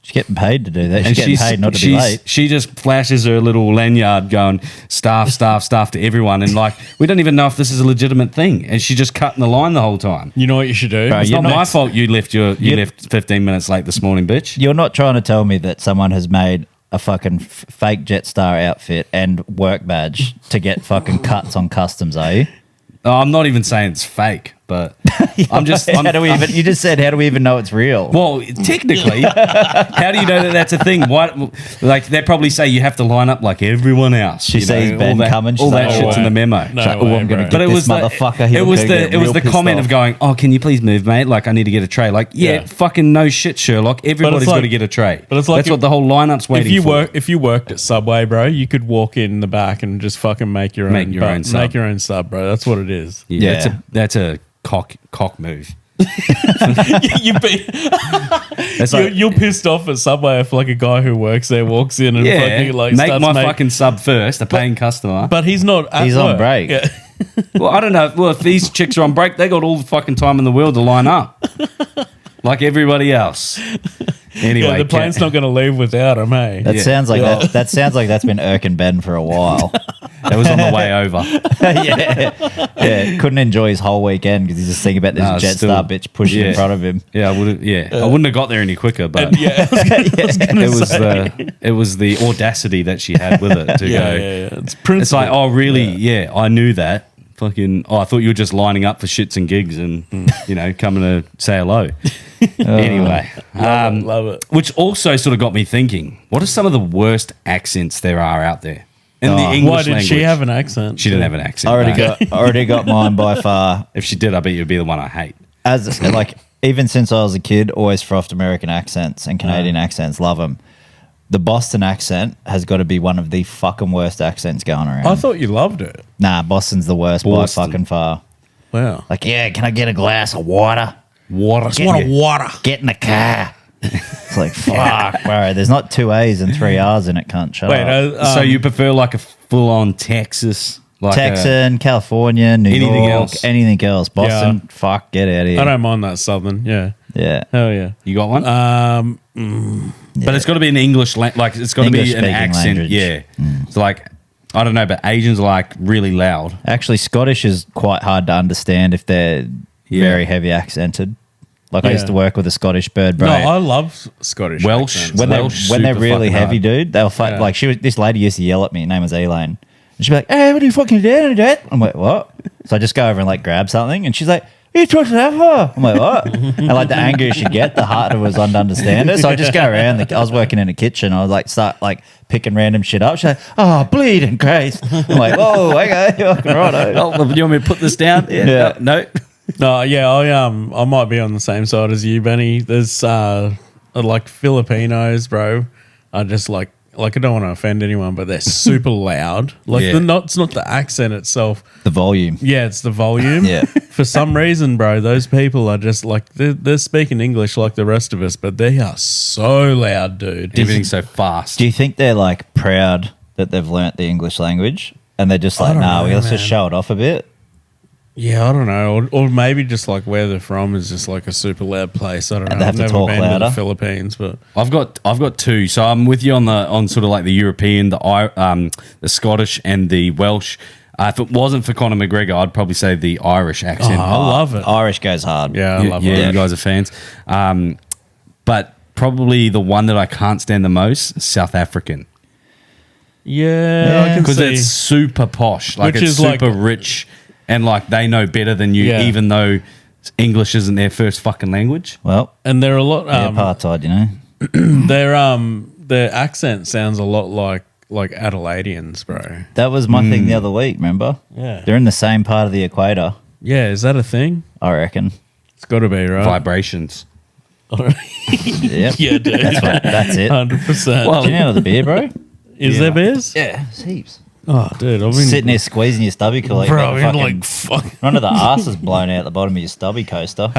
She's getting paid to do that. She's getting paid not to be late. She just flashes her little lanyard going, staff to everyone. And like, we don't even know if this is a legitimate thing. And she's just cutting the line the whole time. You know what you should do? Bro, It's you're not my not- fault you left 15 minutes late this morning, bitch. You're not trying to tell me that someone has made a fucking fake Jetstar outfit and work badge to get fucking cuts on customs, are you? I'm not even saying it's fake, but I'm just. How do we even? You just said, how do we even know it's real? Well, technically, how do you know that that's a thing? Why? Like they probably say you have to line up like everyone else. She you sees know, Ben all that, coming, she's All like, that "No shit's in way. the memo. No She's like, way, I'm going to bro. get this motherfucker. It was the comment of going, oh, can you please move, mate? Like I need to get a tray. Like yeah. Fucking no shit, Sherlock. Everybody's like- got to get a tray. but it's like that's if- what the whole lineup's waiting for. If you worked at Subway, bro, you could walk in the back and just fucking make your own sub. Make your own sub, bro. That's what it is. Yeah, that's a cock move. You're pissed off at Subway if like a guy who works there walks in and fucking like make starts my fucking sub first, a paying customer. But he's not. At He's on work. break. Yeah. Well, I don't know. Well, if these chicks are on break, they got all the fucking time in the world to line up, like everybody else. Anyway, Yeah, the plane's not going to leave without him, hey? That sounds like that sounds like that's been irking Ben for a while. That was on the way over. yeah. Couldn't enjoy his whole weekend because he's just thinking about this Jetstar bitch pushing in front of him. Yeah, I would. Yeah, I wouldn't have got there any quicker. But it was the audacity that she had with it to go. Yeah. It's like, oh, really? Yeah, I knew that. Fucking. Oh, I thought you were just lining up for shits and gigs and coming to say hello. Anyway, love it. Which also sort of got me thinking: what are some of the worst accents there are out there in the English Why did language? she have an accent? She didn't have an accent. I already got mine by far. If she did, I bet you'd be the one I hate. As like even since I was a kid, always frothed American accents and Canadian accents. Love them. The Boston accent has got to be one of the fucking worst accents going around. I thought you loved it. Nah, Boston's the worst by fucking far. Wow. Like, yeah, can I get a glass of water? Water. Just want a water. Get in the car. It's like, fuck, bro. There's not 2 A's and 3 R's in it, cunt. Shut up. So you prefer like a full-on Texas? Like Texan, California, New anything York, else? anything else. Boston, fuck, get out of here. I don't mind that Southern. Yeah. Yeah. Hell yeah. You got one? But it's got to be an English, like it's got to be an accent. Language. Yeah. It's like, I don't know, but Asians are like really loud. Actually, Scottish is quite hard to understand if they're very heavy accented. Like I used to work with a Scottish bird, bro. No, I love Scottish Welsh. accents. When they're really heavy, dude, they'll fight. Like this lady used to yell at me. Her name was Elaine. And she'd be like, "Hey, what are you fucking doing, Dad?" I'm like, "What?" So I just go over and like grab something, and she's like, "What are you talking to that for?" I'm like, "What?" And like the angrier she get, the harder it was on to understand her. So I just go around. I was working in a kitchen. I was like, start like picking random shit up. She's like, "Oh, bleeding Christ!" I'm like, "Whoa, okay, you're fucking right." Oh, do you want me to put this down? Yeah. No. No, yeah, I might be on the same side as you, Benny. There's like Filipinos, bro. I just like I don't want to offend anyone, but they're super loud. Like it's not the accent itself. The volume. Yeah, it's the volume. Yeah. For some reason, bro, those people are just like they're speaking English like the rest of us, but they are so loud, dude. Everything's so fast. Do you think they're like proud that they've learnt the English language and they're just like, let's just show it off a bit? Yeah, I don't know, or maybe just like where they're from is just like a super loud place. I don't know. They have I've to never talk been louder. to the Philippines, but I've got two. So I'm with you on sort of like the European, the Scottish, and the Welsh. If it wasn't for Conor McGregor, I'd probably say the Irish accent. I love it. Irish goes hard. Yeah, I love it. You guys are fans. But probably the one that I can't stand the most, South African. Yeah, I can Because see. it's super posh. Like Which it's is like- super rich. And like they know better than you, Yeah. even though English isn't their first fucking language. Well, And they're a lot. apartheid, you know. Their accent sounds a lot like Adelaideans, bro. That was my thing the other week, remember? Yeah. They're in the same part of the equator, Yeah, is that a thing? I reckon. It's got to be right. Vibrations. Yep. Yeah, dude. That's it. 100%. Do you know the beer, bro? Is there beers? Yeah, heaps. Oh, dude, I've been Sitting there squeezing your stubby like bro. fucking, Like fuck. none of the arse is blown out the bottom of your stubby coaster.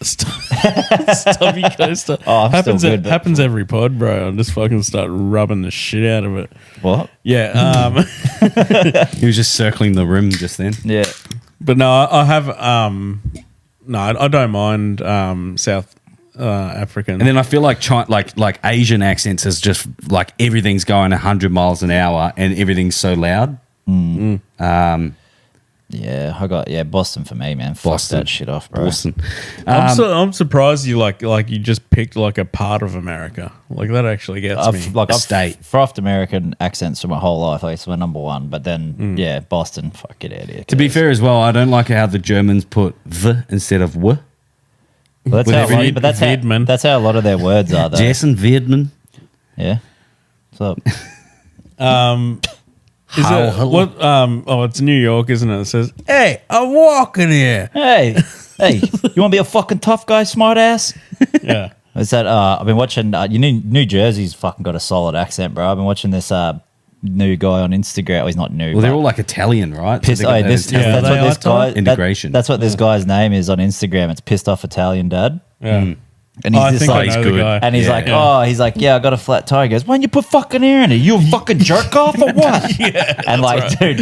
Stubby coaster. Oh, I'm happens still good, but- happens every pod, bro. I'll just fucking start rubbing the shit out of it. What? Yeah. He was just circling the room just then. Yeah. But no, I have. No, I don't mind South African. And then I feel like like Asian accents is just like everything's going 100 miles an hour and everything's so loud. Yeah, I got Boston for me, man. Fuck Boston. that shit off, bro. Boston. I'm surprised you like you just picked like a part of America. Like that actually gets me. I've state. frothed American accents for my whole life. Like it's my number one. But then, Boston, fuck, get out of here. To be fair as well, I don't like how the Germans put the instead of w. Well, with every- Wiedmann. that's how a lot of their words are, though. Jason Wiedmann. Yeah. What's up? Is it what? It's New York, isn't it? It says, "Hey, I'm walking here." hey, you want to be a fucking tough guy, smart ass? Yeah. Is that? I've been watching. New Jersey's fucking got a solid accent, bro. I've been watching this new guy on Instagram. Well, he's not new. Well, they're all like Italian, right? Pissed, So they got that Italian- that's they what this are guy type? Integration. That's what this guy's name is on Instagram. It's pissed off Italian dad. Yeah. And he's I just think like, I know he's the good. guy. and he's like, Yeah. he's like, yeah, I got a flat tire. He goes, why don't you put fucking air in it? You a fucking jerk off or what? And like, dude,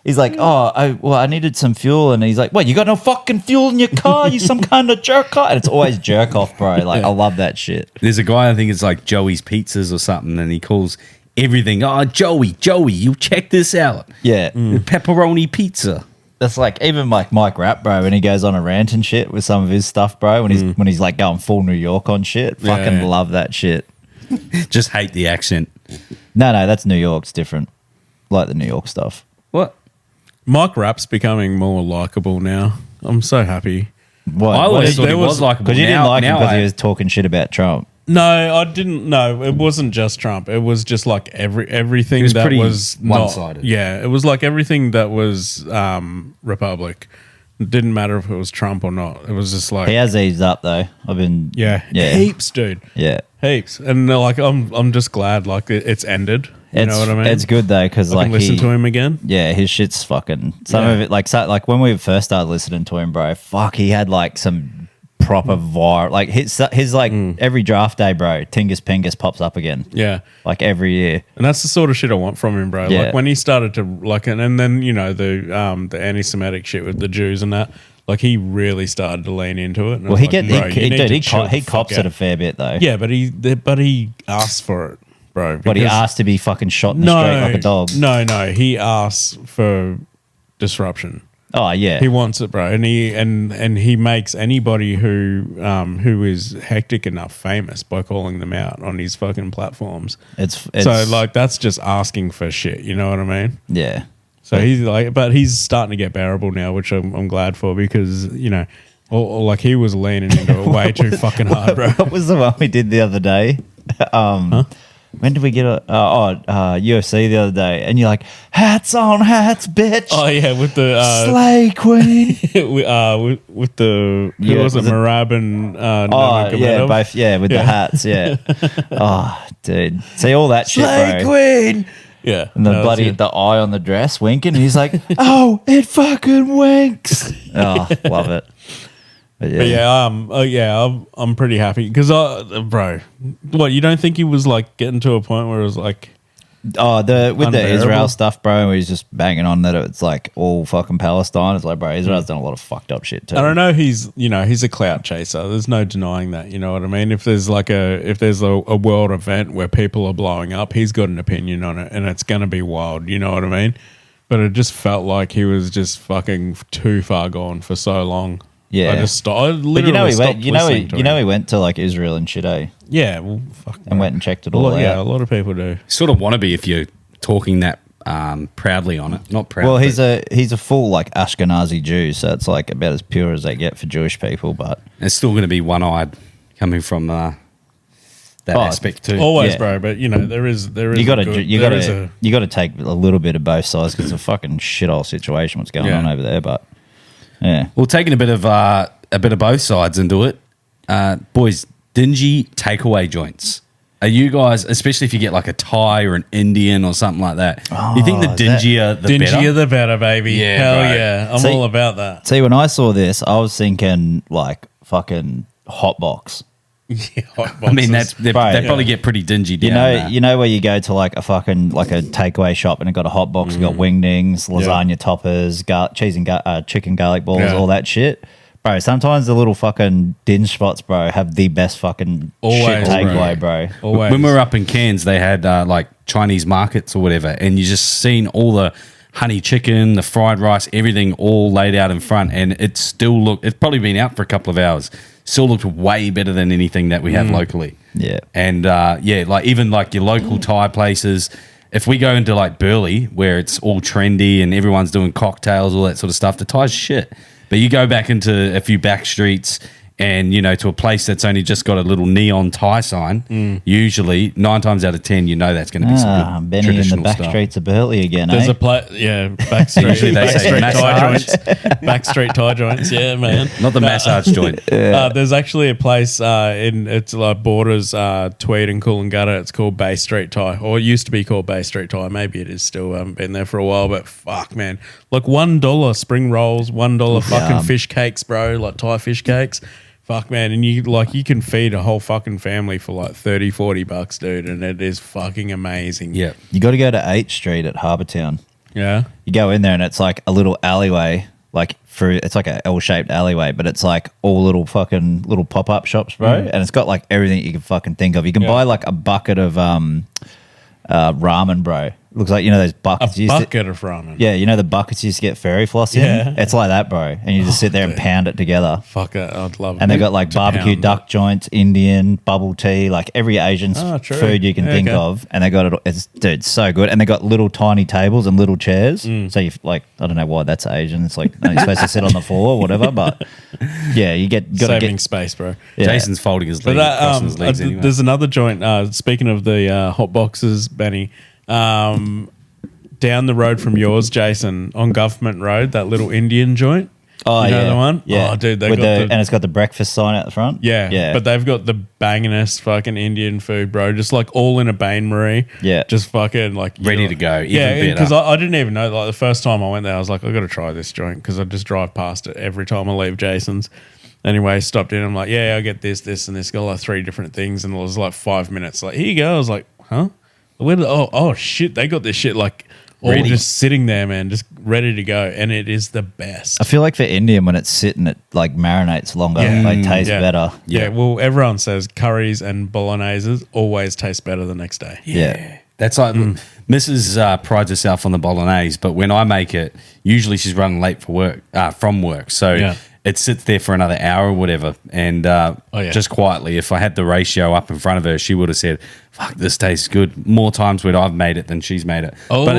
he's like, I needed some fuel. And he's like, what, you got no fucking fuel in your car? You some kind of jerk off? And it's always jerk off, bro. Like, I love that shit. There's a guy, I think it's like Joey's Pizzas or something, and he calls everything. Oh, Joey, you check this out. Yeah. Pepperoni pizza. That's like even like Mike Rapp, bro, when he goes on a rant and shit with some of his stuff, bro. When he's like going full New York on shit, fucking love that shit. Just hate the accent. No, that's New York. It's different. Like the New York stuff. What? Mike Rapp's becoming more likable now. I'm so happy. What? I always thought he was likable. Because you didn't like him because he was talking shit about Trump. No, I didn't. No, it wasn't just Trump. It was just like everything was that pretty was one-sided. Yeah, it was like everything that was Republic. It didn't matter if it was Trump or not. It was just like He has eased up though. heaps, dude. Yeah. Heaps, and like I'm just glad like it's ended. You know what I mean? It's good though because I like can listen to him again. Yeah, his shit's fucking. Some of it like when we first started listening to him, bro. Fuck, he had like some proper viral. Like his like every draft day, bro. Tingus Pingus pops up again. Yeah, like every year. And that's the sort of shit I want from him, bro. Yeah. Like when he started to like, and then you know the anti-Semitic shit with the Jews and that. Like he really started to lean into it. And Well, he cops out. it a fair bit though. Yeah, but he asked for it, bro. But he asked to be fucking shot in the street like a dog. No, he asked for disruption. Oh yeah, He wants it, bro, and he makes anybody who is hectic enough famous by calling them out on his fucking platforms. It's So like that's just asking for shit. You know what I mean? yeah. So he's like, but he's starting to get bearable now, which I'm glad for because you know, or like he was leaning into it way too fucking hard, bro. What was the one we did the other day? When did we get UFC the other day? And you're like, hats on hats, bitch. Oh yeah, with the Slay Queen. with the Yeah, who was it, was it- Marab and yeah, both. Yeah, with the hats. Yeah. Oh, dude, see all that shit, Slay bro. Queen. Yeah, And the that was bloody good. the eye on the dress winking. And he's like, oh, it fucking winks. Oh, love it. But yeah, I'm pretty happy because bro, what you don't think he was like getting to a point where it was like, with the Unbearable. Israel stuff, bro, where he's just banging on that it's like all fucking Palestine. It's like, bro, Israel's done a lot of fucked up shit too. I don't know, he's a clout chaser. There's no denying that. You know what I mean? If there's a world event where people are blowing up, he's got an opinion on it, and it's gonna be wild. You know what I mean? But it just felt like he was just fucking too far gone for so long. Yeah. I just stopped. I literally But you know he stopped went. You know listening to him. he went to like Israel and shit, eh? Yeah, well, fuck. And went and checked it all out. Yeah, a lot of people do. Sort of want to be if you're talking that proudly on it. Not proud. Well, he's but a full like Ashkenazi Jew, so it's like about as pure as they get for Jewish people. But it's still going to be one-eyed coming from that aspect too. Always, Yeah. bro. But you know there is you got to take a little bit of both sides because it's a fucking shithole situation what's going on over there. But yeah, Well, taking a bit of both sides into it, boys. Dingy takeaway joints. Are you guys, especially if you get like a Thai or an Indian or something like that? You think the dingier the better? the better, baby. Yeah, Hell right. yeah, I'm See- all about that. see, when I saw this, I was thinking like fucking hot box. Yeah, hot I mean, boxes. they Right. probably get pretty dingy down You know, there. you know where you go to like a fucking like a takeaway shop and it got a hot box, it got wingdings, lasagna toppers, cheese and chicken garlic balls, Yeah. all that shit. Bro, sometimes the little fucking dinge spots, bro, have the best fucking Always, shit takeaway, bro. Always. When we were up in Cairns, they had like Chinese markets or whatever, and you just seen all the honey chicken, the fried rice, everything all laid out in front, and it still looked. It's probably been out for a couple of hours. Still looked way better than anything that we have locally. Yeah. And like even like your local Thai places. If we go into like Burleigh, where it's all trendy and everyone's doing cocktails, all that sort of stuff, the Thai's shit. But you go back into a few back streets and, you know, to a place that's only just got a little neon Thai sign, usually 9 times out of 10, you know that's going to be some good Benny in the traditional back stuff. streets of Burleigh again, There's eh? Backstreet. Usually they say Backstreet Thai massage. joints. Backstreet Thai joints. Yeah, man. Not the massage joint. There's actually a place it's like borders Tweed and Coolangatta. It's called Bay Street Thai, or it used to be called Bay Street Thai. Maybe it is still. I haven't been there for a while, but fuck, man, like $1 spring rolls, $1 fucking fish cakes, bro, like Thai fish cakes. Fuck, man, and you can feed a whole fucking family for like $30-$40, dude, and it is fucking amazing. Yeah. You got to go to 8th Street at Harbour Town. Yeah. You go in there and it's like a little alleyway, like it's like a L-shaped alleyway, but it's like all little pop-up shops, bro. And it's got like everything you can fucking think of. You can buy like a bucket of ramen, bro. Looks like, you know, those buckets. A bucket of ramen. Yeah, you know the buckets you used to get fairy floss in? Yeah. It's like that, bro. And you just sit there and pound it together. Fuck it, I'd love it. And they got like barbecue duck joints, Indian, bubble tea, like every Asian food you can think of. And they got it. It's so good. And they got little tiny tables and little chairs. So you like, I don't know why that's Asian. It's like, you're supposed to sit on the floor or whatever. But yeah, you got to saving space, bro. Yeah. Jason's folding his legs, crossing his legs anyway. There's another joint. Speaking of the hot boxes, Benny. Down the road from yours, Jason, on Government Road, that little Indian joint. Oh, you know yeah. the one? Yeah. Oh, dude, and it's got the breakfast sign out the front. Yeah. Yeah. But they've got the bangingest fucking Indian food, bro. Just like all in a Bain Marie. Yeah. Just fucking like Ready to go. Yeah, because I didn't even know. Like the first time I went there, I was like, I got to try this joint because I just drive past it every time I leave Jason's. Anyway, stopped in. I'm like, yeah, I get this, and this. Got like 3 different things, and it was like 5 minutes. Like, here you go. I was like, huh? Where did, oh shit! They got this shit like all Ready. just sitting there, man, just ready to go, and it is the best. I feel like for Indian, when it's sitting, it like marinates longer. Yeah. Like tastes Yeah. better. Yeah, well, everyone says curries and bologneses always taste better the next day. Yeah. That's like Mrs. Prides herself on the bolognese, but when I make it, usually she's running late for work from work, so it sits there for another hour or whatever. And just quietly, if I had the ratio up in front of her, she would have said, "Fuck, this tastes good." More times when I've made it than she's made it. Oh. But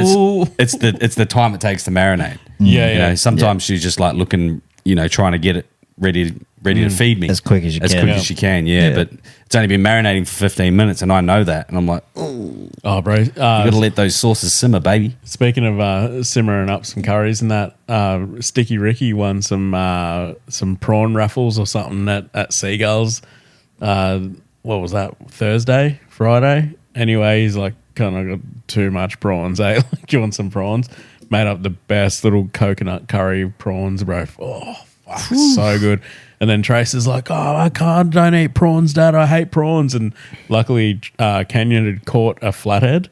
it's the time it takes to marinate. Yeah, You know, sometimes she's just like looking, trying to get it ready to feed me As quick as you as can. quick as she can. Yeah, but it's only been marinating for 15 minutes, and I know that, and I'm like, Oh, bro. you got to let those sauces simmer, baby. Speaking of simmering up some curries and that, Sticky Ricky won some prawn raffles or something at Seagulls. What was that? Thursday, Friday? Anyway, he's like, kind of got too much prawns, eh? Like, you want some prawns? Made up the best little coconut curry prawns, bro. Oh, fuck, so good. And then Trace is like, "Oh, don't eat prawns, Dad. I hate prawns." And luckily, Kenyon had caught a flathead,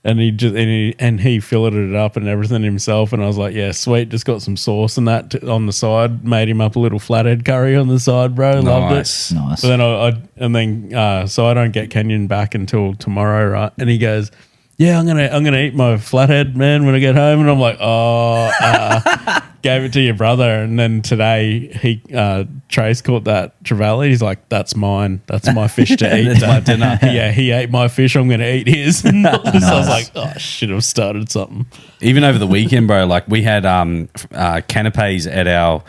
and he filleted it up and everything himself. And I was like, "Yeah, sweet." Just got some sauce and that on the side. Made him up a little flathead curry on the side, bro. Loved it. Nice. But then so I don't get Kenyon back until tomorrow, right? And he goes, "Yeah, I'm gonna eat my flathead, man, when I get home." And I'm like, gave it to your brother. And then today Trace caught that trevally. He's like, "That's mine. That's my fish to eat." That's my dinner. Yeah, he ate my fish. I'm going to eat his. So I was like, "Oh, I should have started something." Even over the weekend, bro, like we had canapes at our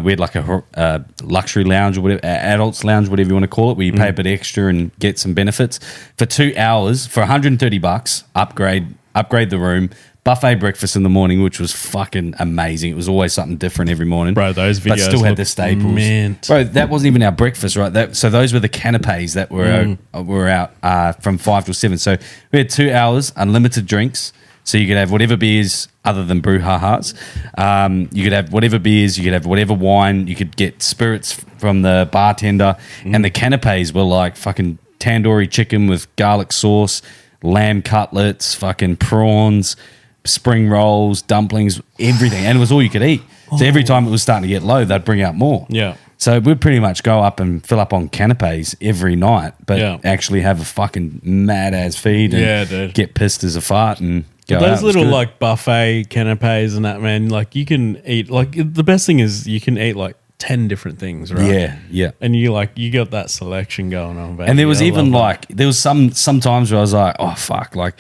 we had like a luxury lounge or whatever, adults lounge, whatever you want to call it, where you pay a bit extra and get some benefits for 2 hours for $130. Upgrade the room. Buffet breakfast in the morning, which was fucking amazing. It was always something different every morning. Bro, those videos but still had the staples. Mint. Bro, that wasn't even our breakfast, right? So those were the canapes that were out from 5 till 7. So we had 2 hours, unlimited drinks. So you could have whatever beers other than Brouhaha's. You could have whatever beers. You could have whatever wine. You could get spirits from the bartender. And the canapes were like fucking tandoori chicken with garlic sauce, lamb cutlets, fucking prawns, spring rolls, dumplings, everything. And it was all you could eat. So every time it was starting to get low, they'd bring out more. Yeah. So we'd pretty much go up and fill up on canapes every night, but actually have a fucking mad-ass feed and get pissed as a fart and go out. Those little like buffet canapes and that, man, like you can eat, like the best thing is you can eat like 10 different things, right? Yeah. And you got that selection going on, baby. And there was even like, there was some times where I was like, oh, fuck, like,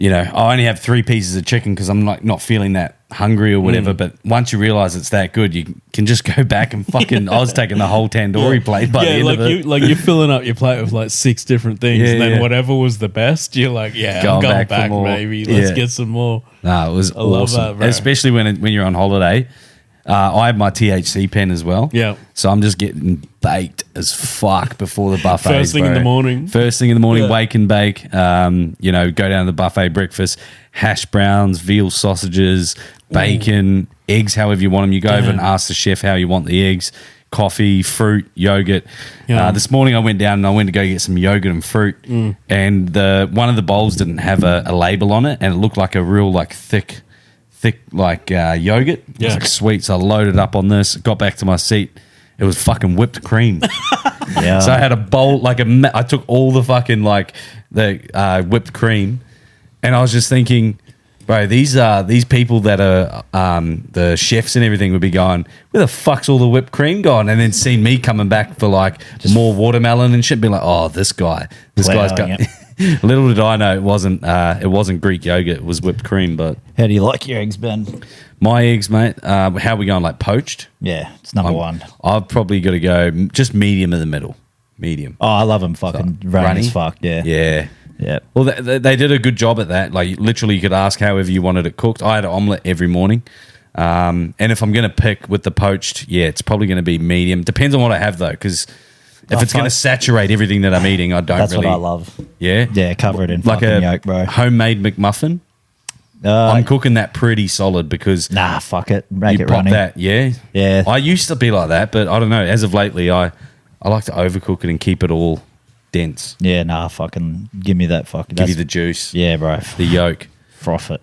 I only have 3 pieces of chicken because I'm like not feeling that hungry or whatever. But once you realize it's that good, you can just go back and fucking. I was taking the whole tandoori plate by the end like of it. you're filling up your plate with like 6 different things, and then whatever was the best, you're like, I'm going back maybe. Let's get some more. No, it was awesome, love that, bro. Especially when you're on holiday. I have my THC pen as well. Yeah. So I'm just getting baked as fuck before the buffet. First thing in the morning. Wake and bake. Go down to the buffet breakfast, hash browns, veal sausages, bacon, eggs, however you want them. You go over and ask the chef how you want the eggs, coffee, fruit, yogurt. This morning I went down and to go get some yogurt and fruit, and one of the bowls didn't have a label on it, and it looked like a real like thick like yogurt. I was like, sweet. So I loaded up on this, got back to my seat. It was fucking whipped cream. So I had a bowl, I took all the fucking like the whipped cream, and I was just thinking, bro, these people that are the chefs and everything would be going, where the fuck's all the whipped cream gone? And then seeing me coming back for like just more watermelon and shit, be like, oh, this guy's got. Little did I know it wasn't Greek yogurt, it was whipped cream. But how do you like your eggs, Ben? My eggs, mate. How are we going? Like poached? Yeah, it's number one. I've probably got to go just medium in the middle. Medium. Oh, I love them fucking runny as fuck. Yeah. Yeah. Yeah. Well, they did a good job at that. Like, literally, you could ask however you wanted it cooked. I had an omelette every morning. And if I'm going to pick with the poached, yeah, it's probably going to be medium. Depends on what I have, though, because if it's going to saturate everything that I'm eating, I don't That's really... what I love. Yeah? Yeah, cover it in like fucking yolk, bro. Homemade McMuffin. I'm cooking that pretty solid because... Nah, fuck it. Make you it pop runny. that, yeah? Yeah. I used to be like that, but I don't know. As of lately, I like to overcook it and keep it all dense. Yeah, nah, fucking give me that fucking... Give you the juice. Yeah, bro. The yolk. Froth it.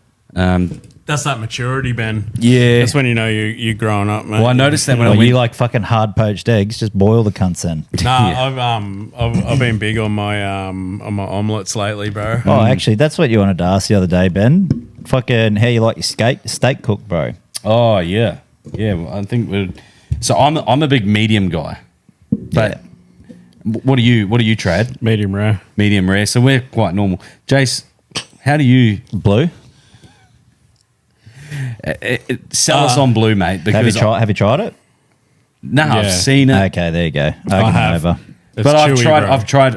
That's that maturity, Ben. Yeah. That's when you know you're growing up, man. Well, I noticed that when I Well, went... you like fucking hard poached eggs, just boil the cunts in. Nah, Yeah. I've been big on my omelets lately, bro. Oh, actually, that's what you wanted to ask the other day, Ben. Fucking how you like your steak cooked, bro. Oh, yeah. Yeah, well, I think we're... So I'm a big medium guy. But what do you, Trad? Medium rare. Medium rare. So we're quite normal. Jace, how do you... Blue? Sell us on blue, mate. Because Have you tried it? No, Yeah. I've seen it. Okay, there you go. I have. Over. It's But chewy, bro. I've tried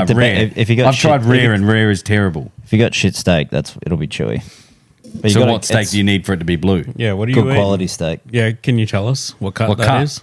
It rare. if you got I've tried shit- rare, and rare is terrible. If you got shit steak, it'll be chewy. But So what steak do you need for it to be blue? Yeah, what do you Good eat? quality steak. Yeah, can you tell us what cut What that cut? is?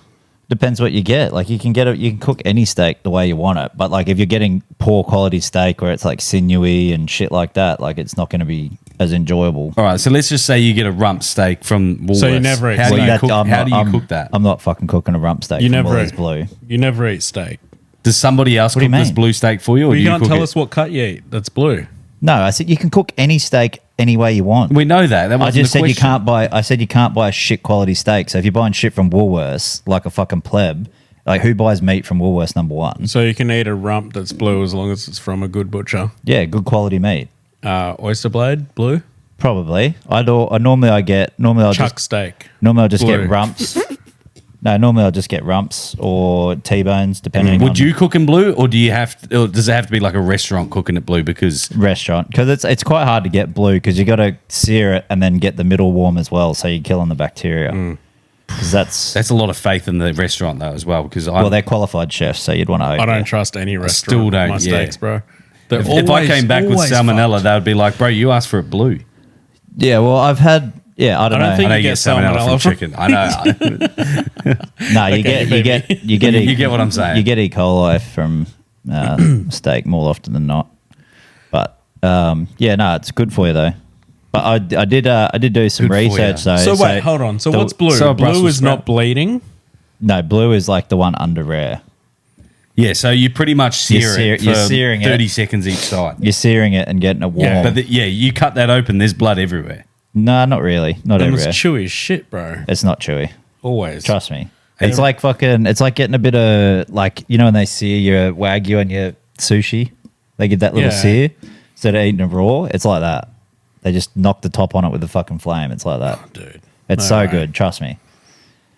Depends what you get. Like you can get it. You can cook any steak the way you want it. But like if you're getting poor quality steak where it's like sinewy and shit like that, like it's not going to be as enjoyable. All right, so let's just say you get a rump steak from Woolworths. So you never eat How do steak? you cook? How do you cook that? I'm not fucking cooking a rump steak. You from never Woolies eat Blue. You never eat steak. Does somebody else What do cook you this mean? blue steak for you, or Well, do you you can't cook tell it? us what cut you eat. That's blue. No, I said you can cook any steak any way you want. We know that. That I wasn't just the said you question. can't buy. I said you can't buy a shit quality steak. So if you're buying shit from Woolworths, like a fucking pleb, like who buys meat from Woolworths? Number one. So you can eat a rump that's blue as long as it's from a good butcher. Yeah, good quality meat. Oyster blade, blue. Probably. Normally I'll Chuck steak. Normally I'll just Blue. get rumps. No, normally I'll just get rumps or T-bones, depending on Would you cook in blue, or does it have to be like a restaurant cooking it blue? Because restaurant. Because it's quite hard to get blue because you got to sear it and then get the middle warm as well, so you're killing the bacteria. Because that's a lot of faith in the restaurant though as well. Because well, they're qualified chefs, so you'd want to. I don't trust any restaurant. still with don't, my yeah. steaks, bro. They're if I came back with always salmonella, fucked. they would be like, "Bro, you asked for it blue." Yeah, well, I've had. Yeah, I don't I don't know. think I know you you get get salmonella from salmonella chicken. I know. No, you Okay, get You get what I'm saying. You get E. coli from steak more often than not. But yeah, no, it's good for you though. But I did do some Good for research you. though. So wait, hold on. So the- what's blue? so a Blue Brussels is not sprout. bleeding. No, blue is like the one under rare. Yeah, so you pretty much sear it you're for searing 30 it. seconds each side. You're searing it and getting it warm. Yeah, But you cut that open, there's blood everywhere. No, not really. Not And it's everywhere. chewy as shit, bro. It's not chewy. Always. Trust me. It's like fucking. It's like getting a bit of like when they sear your wagyu and your sushi, they get that little Yeah. sear instead of eating it raw. It's like that. They just knock the top on it with the fucking flame. It's like that. Dude. It's No so way. good. Trust me.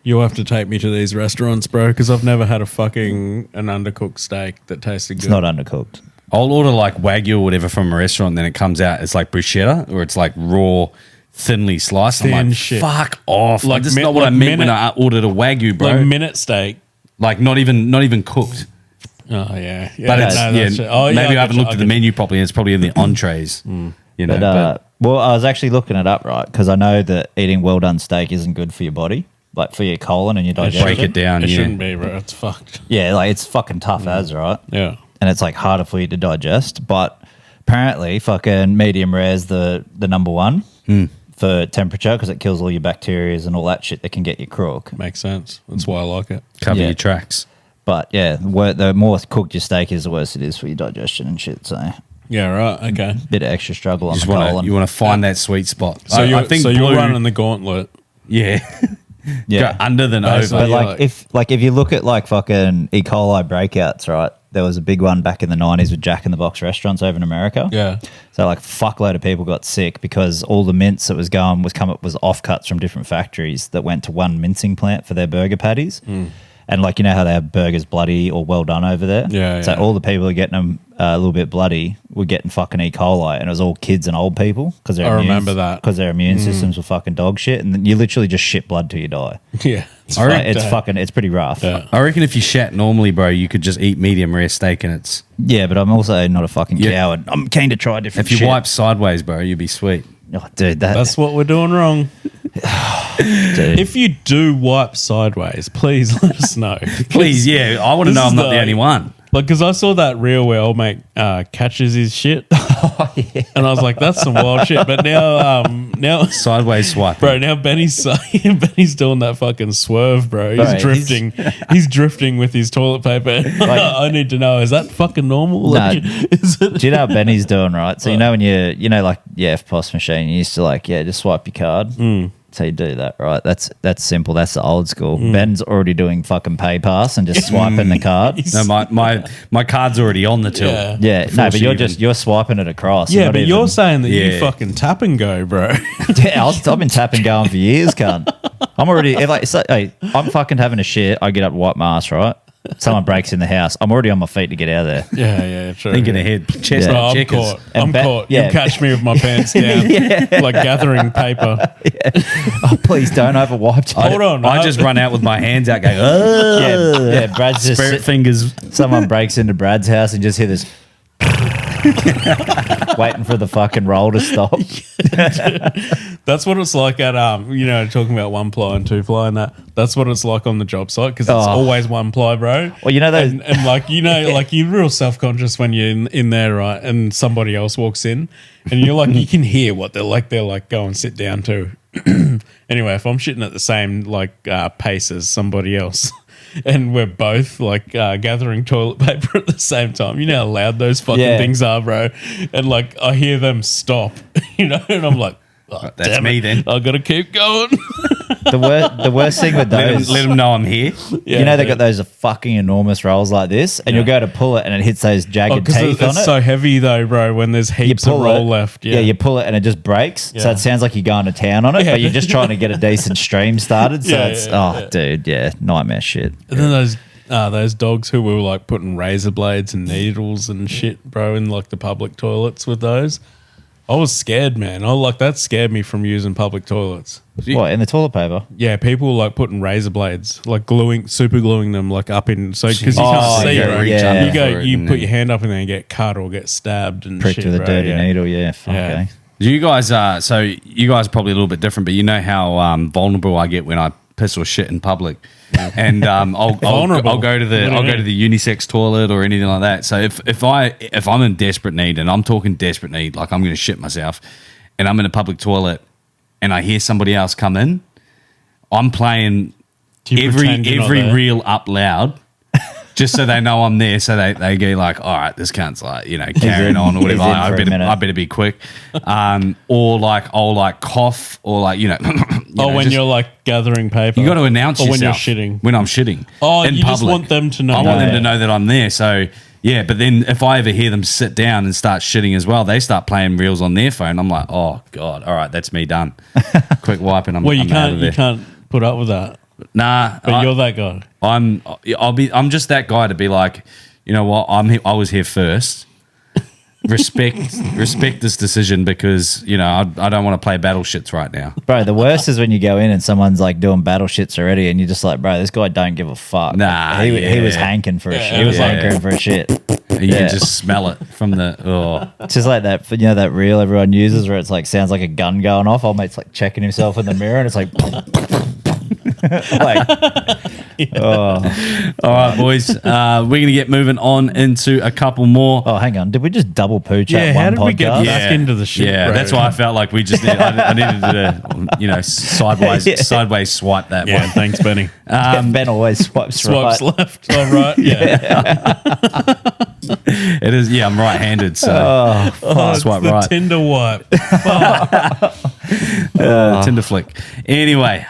You'll have to take me to these restaurants, bro, because I've never had an undercooked steak that tasted good. It's not undercooked. I'll order like Wagyu or whatever from a restaurant, then it comes out, it's like bruschetta, or it's like raw, thinly sliced. I'm Thin like, shit. fuck off. Like, Like this is mi- not what I like meant when minute- I ordered a Wagyu, bro. Like minute steak. Like not even cooked. Oh, yeah. But it's, no, yeah, that's it. Oh, yeah, maybe I haven't get you, looked at the menu properly. It's probably in the entrees. You know, But well, I was actually looking it up, right? Because I know that eating well done steak isn't good for your body, like for your colon and your digestion. break it down, It yeah. shouldn't be, bro. It's fucked. Yeah, like it's fucking tough as, right? Yeah. And it's like harder for you to digest. But apparently, fucking medium rare is the number one for temperature because it kills all your bacteria and all that shit that can get you crook. Makes sense. That's why I like it. cover yeah. your tracks. But yeah, the more cooked your steak is, the worse it is for your digestion and shit. So Yeah, right. Okay. bit of extra struggle on You the just colon. want to find that sweet spot. So I think you're blue, running the gauntlet. yeah, yeah. go under than Basically, over. But yeah, like if you look at like fucking E. coli breakouts, right? there was a big one back in the 90s with Jack in the Box restaurants over in America. Yeah. So like fuckload of people got sick because all the mince that was offcuts from different factories that went to one mincing plant for their burger patties. And like, you know how they have burgers bloody or well done over there? Yeah. So all the people who are getting them a little bit bloody were getting fucking E. coli, and it was all kids and old people because remember that. Because their immune systems were fucking dog shit, and then you literally just shit blood till you die. Yeah. It's pretty rough. Yeah. I reckon if you shat normally, bro, you could just eat medium rare steak and it's... Yeah, but I'm also not a fucking coward. I'm keen to try different If you shit. wipe sideways, bro, you'd be sweet. Oh, dude, That's what we're doing wrong. dude. If you do wipe sideways, please let us know. Please, yeah. I want to know I'm not the only one. Like, because I saw that reel where old mate catches his shit. And I was like, that's some wild shit. But now Sideways swipe. bro, now Benny's doing that fucking swerve, bro. Bro, He's drifting. He's drifting with his toilet paper. I need to know, is that fucking normal? Like, is it? Do you know what Benny's doing, right? So you know when like FPOS machine, you used to like, just swipe your card. So you do that, right? That's simple. That's the old school. Ben's already doing fucking pay pass and just swiping the card. No, my card's already on the till. Yeah, no, but you're swiping it swiping across. Yeah, but you're saying that you fucking tap and go, bro. Yeah, I've been tapping going for years, cunt. I'm already I'm fucking having a shit. I get up, wipe my ass, right? Someone breaks in the house. I'm already on my feet to get out of there. Yeah, true. Thinking ahead. Chest Bro, up, I'm checkers. caught. I'm caught. yeah. You catch me with my pants down, like gathering paper. Oh, please don't overwipe. Hold on. I just run out with my hands out going, Yeah, Brad's just spirit fingers. someone breaks into Brad's house and just hear this waiting for the fucking roll to stop. That's what it's like at talking about 1 ply and 2 ply and that. That's what it's like on the job site because it's always 1 ply, bro. Well, you know those, and like like you're real self conscious when you're in there, right? And somebody else walks in, and you're like you can hear what they're like. They're like go and sit down too. Anyway, if I'm shitting at the same pace as somebody else. And we're both gathering toilet paper at the same time. You know how loud those fucking things are, bro. And I hear them stop, and I'm like, oh, that's me then. I gotta keep going. the worst thing with those, let them know I'm here. Yeah, they got those fucking enormous rolls like this, and you'll go to pull it, and it hits those jagged teeth on it. It's so heavy though, bro. When there's heaps of roll left, you pull it, and it just breaks. So it sounds like you're going to town on it, but you're just trying to get a decent stream started. So dude, nightmare shit. And then those dogs who were putting razor blades and needles and shit, bro, in the public toilets with those. I was scared, man. That scared me from using public toilets. What, in the toilet paper? Yeah, people were putting razor blades, super gluing them up in, because you can't see, bro. You put your hand up in there and get cut or get stabbed and pricked shit, with a bro. dirty needle. Yeah, okay. You guys are you guys are probably a little bit different, but you know how vulnerable I get when I piss or shit in public. And I'll go to the unisex toilet or anything like that. So if I'm in desperate need, and I'm talking desperate need, like I'm going to shit myself, and I'm in a public toilet, and I hear somebody else come in, I'm playing every reel up loud, just so they know I'm there. So they go all right, this cunt's carrying on or whatever. I better be quick, or I'll cough or when you're gathering paper, you got to announce yourself when you're shitting. When I'm shitting, in you public. Just want them to know. I want them to know that I'm there. So yeah, but then if I ever hear them sit down and start shitting as well, they start playing reels on their phone. I'm like, oh god, all right, that's me done. Quick wipe and I'm you out of there. You can't put up with that. Nah, but you're that guy. I'm just that guy to be like, you know what? I was here first. Respect this decision because I don't want to play battle shits right now, bro. The worst is when you go in and someone's doing battle shits already, and you're just like, bro, this guy don't give a fuck. Nah, he was hanking for a shit. He was hankering for a shit. You can just smell it from the. It's just like that. That reel everyone uses where it's sounds like a gun going off. Old mate's checking himself in the mirror, and it's like. All right, boys. We're gonna get moving on into a couple more. Oh, hang on. Did we just double pooch? Yeah, how did podcast? we get back into the shit? Yeah, bro? That's why I felt like we just. I needed to, sideways swipe that one. Thanks, Benny. Ben always swipes left or right. Yeah. It is. Yeah, I'm right-handed, so swipe right. Tinder wipe. Tinder flick. Anyway,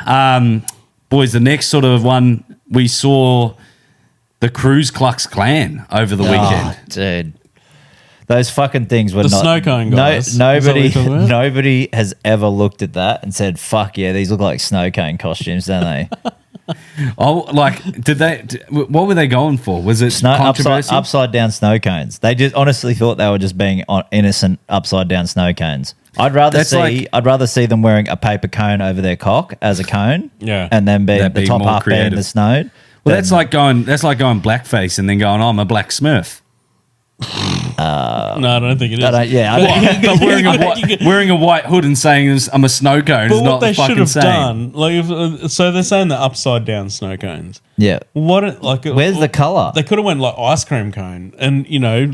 boys, the next sort of one we saw the Cruise Klux Klan over the weekend. Dude. Those fucking things were The not... snow cone guys. Is that what you're talking about? Nobody has ever looked at that and said, fuck yeah, these look like snow cone costumes, don't they? Oh, like, what were they going for? Was it controversy? Upside down snow cones. They just honestly thought they were just being innocent upside down snow cones. I'd rather see them wearing a paper cone over their cock as a cone, and then the top half being the snow. Well, that's like going blackface and then going, oh, I'm a black Smurf. No, I don't think it is. But wearing a white hood and saying I'm a snow cone is not the fucking same. Done, like, so they're saying the upside down snow cones. Yeah. Where's the color? They could have went like ice cream cone, and a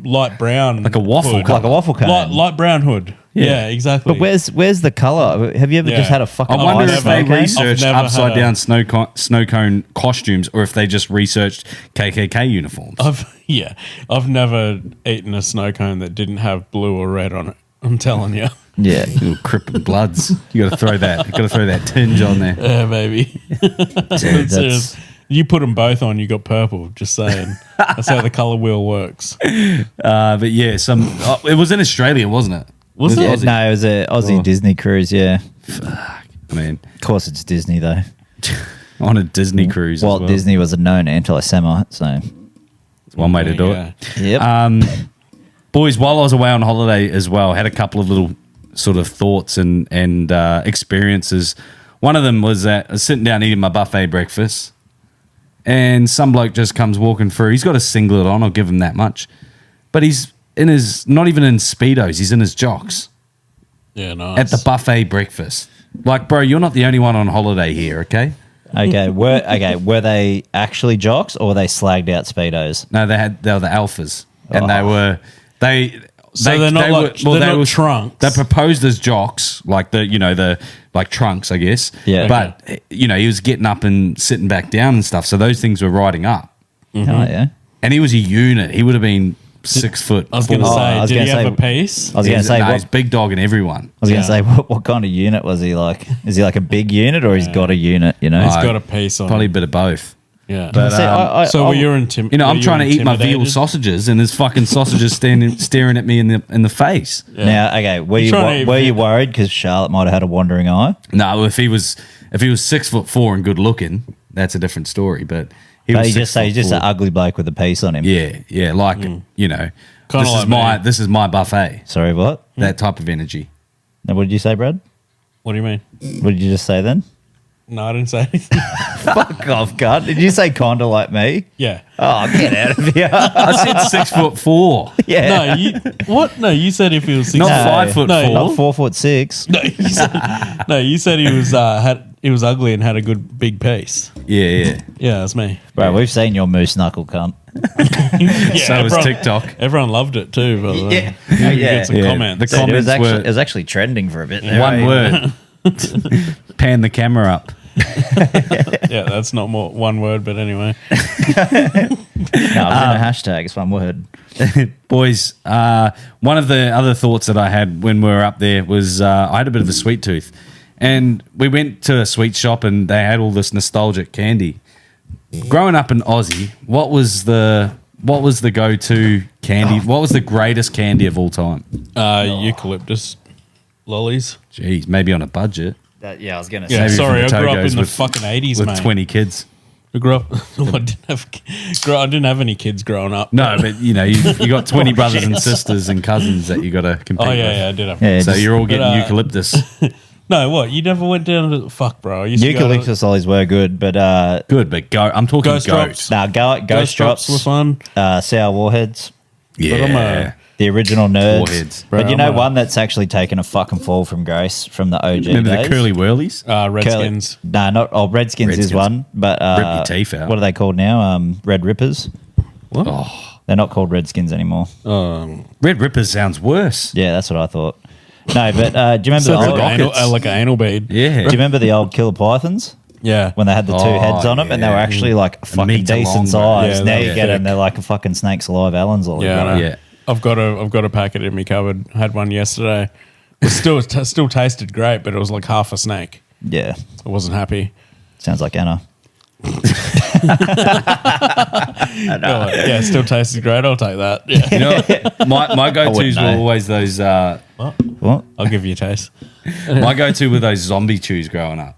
light brown, like a waffle, hood. like a waffle cone, light brown hood. Yeah, exactly. But where's the color? Have you ever just had a fucking? I wonder if they researched upside down snow cone costumes, or if they just researched KKK uniforms. I've never eaten a snow cone that didn't have blue or red on it. I'm telling you. Yeah, little Crip and Bloods. You got to throw that. You got to throw that tinge on there. Yeah, baby. Dude, you put them both on, you got purple. Just saying. That's how the color wheel works. But yeah, it was in Australia, wasn't it? Was it? Aussie? No, it was an Aussie Disney cruise. Yeah. Fuck, man. Of course, it's Disney though. On a Disney cruise. Walt Disney was a known anti-Semite, so it's one way to do it. Yep. Boys, while I was away on holiday as well, had a couple of little sort of thoughts and experiences. One of them was that I was sitting down eating my buffet breakfast, and some bloke just comes walking through. He's got a singlet on, I'll give him that much. But he's not even in Speedos, he's in his jocks. Yeah, nice. At the buffet breakfast. Like, bro, you're not the only one on holiday here, okay? Okay, were they actually jocks or were they slagged out Speedos? No, they were the alphas. And they were they're not trunks. They proposed as jocks, like the trunks, I guess. Yeah. But he was getting up and sitting back down and stuff. So those things were riding up. Mm-hmm. Oh yeah. And he was a unit. He would have been 6 foot. I was going to say, did he have a piece? I was going to say, he's big dog and everyone. I was going to say, what kind of unit was he like? Is he like a big unit or he's got a unit? You know, he's got a piece on. Probably a bit of both. Yeah. But so were you intimidated? I'm trying to eat my veal sausages, and there's fucking sausages staring at me in the face. Yeah. Now, okay, were you worried because Charlotte might have had a wandering eye? No, if he was 6'4" and good looking, that's a different story. But he's just an ugly bloke with a piece on him. Yeah, like this is my buffet. Sorry, what? That type of energy. Now, what did you say, Brad? What do you mean? What did you just say then? No, I didn't say anything. Fuck off, God. Did you say kinda like me? Yeah. Oh, get out of here. I said 6'4". Yeah. No, what? No, you said if he was 6'4". Not 5'4". Not 4'6". No, you said he was ugly and had a good big piece. Yeah. Yeah, that's me. Bro, we've seen your moose knuckle, cunt. So was TikTok. Everyone loved it too, by the way. Yeah. Some comments. The comments it was actually trending for a bit there. One word. Pan the camera up. Yeah, that's not more one word, but anyway. No, it was in a hashtag. It's one word. Boys, one of the other thoughts that I had when we were up there was I had a bit of a sweet tooth. And we went to a sweet shop and they had all this nostalgic candy. Growing up in Aussie, what was the go-to candy? What was the greatest candy of all time? Eucalyptus lollies. Jeez, maybe on a budget. I was going to say. Yeah, sorry, I grew up in the with fucking 80s, with mate. 20 kids. I grew up. I didn't have any kids growing up. No, but you got 20 brothers and sisters and cousins that you got to compete with. Yeah, I did have. Yeah, so you're all getting eucalyptus. No, what? You never went down to fuck, bro. Eucalyptus lollies were good, but I'm talking Ghost goat. drops. Ghost drops were fun. Sour warheads. Yeah. The original nerds. Warheads. But one that's actually taken a fucking fall from grace from the OG Remember days? the Curly Whirlies? Redskins. Redskins is one, but Rip your teeth out. what are they called now? Red Rippers. What? Oh, They're not called Redskins anymore. Red Rippers sounds worse. Yeah, that's what I thought. No, but do you remember like an anal bead? Yeah. Do you remember the old Killer Pythons? Yeah. When they had the two heads on them and they were actually like a fucking meter decent long, size. Yeah, now they you were get them, thick. they're like a fucking snake's alive Allen's all Yeah, I know. Yeah. I've got a packet in my cupboard. Had one yesterday. It still tasted great, but it was like half a snake. Yeah. I wasn't happy. Sounds like Anna. Yeah, it still tastes great. I'll take that. Yeah. You know, my go-tos were always those. What? I'll give you a taste. My go-to were those zombie chews growing up.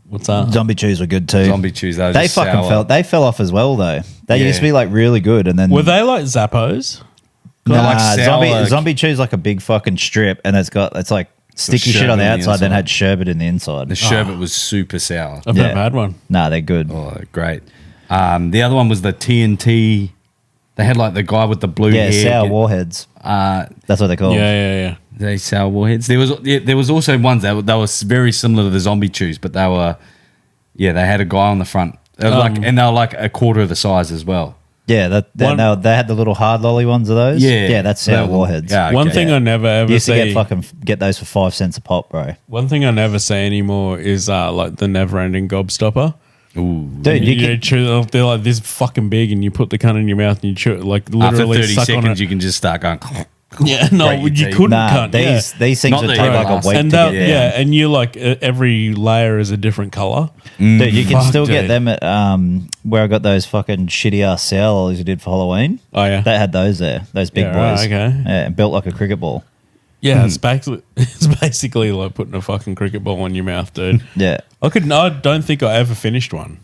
What's that? Zombie chews were good too. Zombie chews. They fucking fell off as well though. They used to be like really good, and then Were they like Zappos? nah, like sour, zombie chews like a big fucking strip, and it's like sticky shit on the outside, then had sherbet in the inside. The sherbet was super sour. I've never had one. Nah, they're good. Oh, great. The other one was the TNT. They had like the guy with the blue hair. Sour warheads. That's what they're called. Yeah. They sour warheads. There was also ones that were very similar to the zombie chews, but they were they had a guy on the front. They were and they were like a quarter of the size as well. Yeah, they had the little hard lolly ones of those. Yeah, that's sour warheads. Yeah, okay. One thing I never ever You used see. to get those for 5 cents a pop, bro. One thing I never see anymore is like the never-ending gobstopper. Ooh. Dude, You chew, they're like this fucking big, and you put the cunt in your mouth and you chew it like literally. After 30 suck on seconds, it. you can just start going. Yeah, no, Grate your you teeth. couldn't. Nah, Cunt, these things Not would that take you like a last. week and to that, get. yeah, and you like every layer is a different color. Dude, you can Fuck, still get dude. them at where I got those fucking shitty ass sour lollies you did for Halloween. Oh yeah, They had those there, those big Yeah, right, boys. okay. Yeah, built like a cricket ball. yeah. It's basically like putting a fucking cricket ball in your mouth, dude. Yeah. I don't think I ever finished one.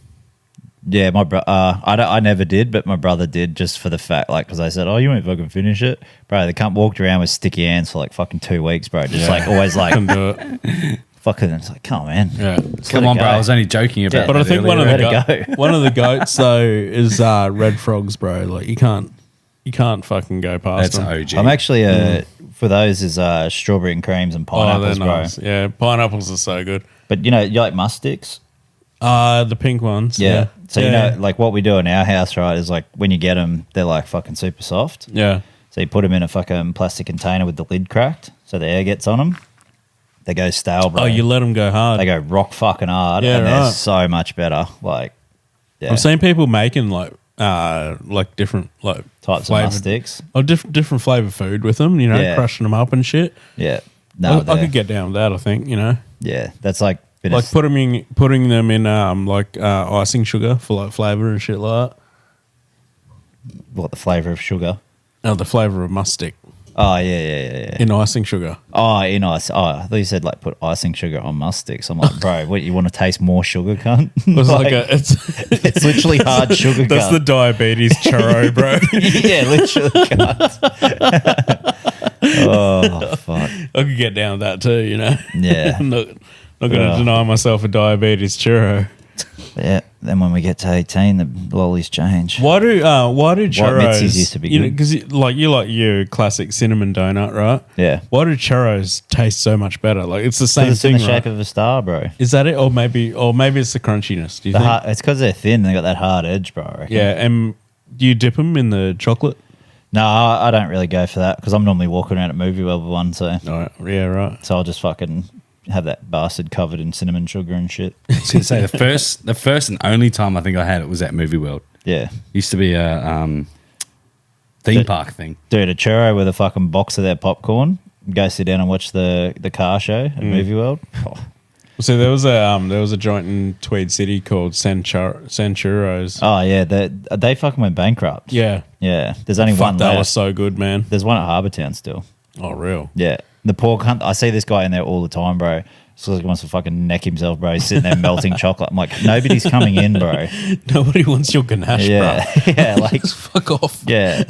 Yeah, my I never did, but my brother did just for the fact, like, because I said, "Oh, you won't fucking finish it, bro." The cunt walked around with sticky hands for like fucking 2 weeks, bro. Just like always like Couldn't do it. fucking. It's like, come on, man. Yeah. Just Come let on, it bro. go. I was only joking about But I that think earlier. Let it go. one of the goats though is red frogs, bro. Like you can't fucking go past That's them. OG. I'm actually for those is strawberry and creams and Oh, they're pineapples, bro. nice. Yeah, pineapples are so good. But you like must sticks. The pink ones. Yeah. So yeah. like what we do in our house, right, is like when you get them, they're like fucking super soft. Yeah. So you put them in a fucking plastic container with the lid cracked, so the air gets on them. They go stale, bro. Oh, you let them go hard. They go rock fucking hard, Yeah, and right. they're so much better. Like, yeah, I've seen people making like different like types of must sticks. Oh, different flavor food with them. You know, Yeah. crushing them up and shit. Yeah, no, I could get down with that. I think yeah, that's like bit like of, putting them in icing sugar for like flavor and shit like that. what the flavor of sugar. Oh, the flavor of must stick Oh yeah. in icing sugar. Oh, in ice. Oh, I thought you said like put icing sugar on must sticks. I'm like, bro, what you want to taste more sugar, cunt? It's like it's it's literally hard sugar. that's cunt. the diabetes churro, bro. Yeah, literally. cunt. Oh fuck. I could get down with that too. Yeah. I'm not going to deny myself a diabetes churro. Yeah. Then when we get to 18, the lollies change. Why do churros? Mitzi's used to be good. Because you like your classic cinnamon donut, right? Yeah. Why do churros taste so much better? Like it's the same It's thing, in the right? shape of a star, bro. Is that it, or maybe it's the crunchiness? Do you think? It's because they're thin. They got that hard edge, bro. I reckon. Yeah, and do you dip them in the chocolate? No, I don't really go for that because I'm normally walking around at Movie World with one, so Yeah, right. I'll just fucking have that bastard covered in cinnamon sugar and shit. I was going to say the first and only time I think I had it was at Movie World. Yeah. Used to be a theme park thing. Dude, a churro with a fucking box of their popcorn. Go sit down and watch the car show at Movie World. Oh. So there was a joint in Tweed City called Sanchuros. Oh yeah, they fucking went bankrupt. Yeah. Yeah. There's only Fuck, one that left. was so good, man. There's one at Harbour Town still. Oh, real. Yeah. The poor cunt. I see this guy in there all the time, bro. So he wants to fucking neck himself, bro. He's sitting there melting chocolate. I'm like, nobody's coming in, bro. Nobody wants your ganache, Yeah. bro. Yeah, like Just fuck off. yeah.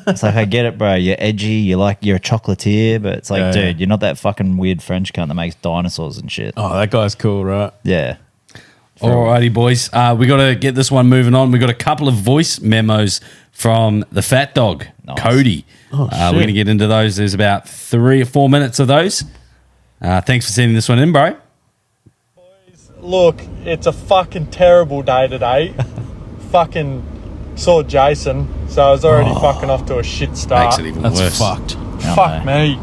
It's like I get it, bro. You're edgy, you're a chocolatier, but it's like, Yeah, dude, yeah. you're not that fucking weird French cunt that makes dinosaurs and shit. Oh, that guy's cool, right? Yeah. Alrighty, boys. We got to get this one moving on. We got a couple of voice memos from the fat dog, Nice. Cody. Oh, we're shit. going to get into those. There's about 3 or 4 minutes of those. Thanks for sending this one in, bro. Look, it's a fucking terrible day today. Fucking saw Jason, so I was already fucking off to a shit start. Makes it even That's worse. fucked. Fuck me.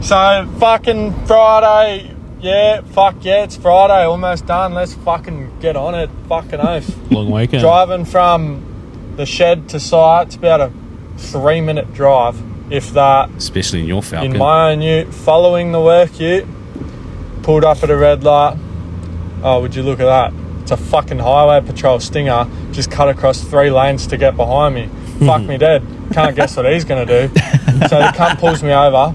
So fucking Friday, it's Friday, almost done. Let's fucking get on it. Fucking oath. Long weekend. Driving from the shed to site, it's about a 3-minute drive, if that. Especially in your Falcon. In my own ute, following the work ute, pulled up at a red light. Oh, would you look at that? It's a fucking highway patrol Stinger, just cut across 3 lanes to get behind me. Fuck me dead. Can't guess what he's going to do. So the cunt pulls me over.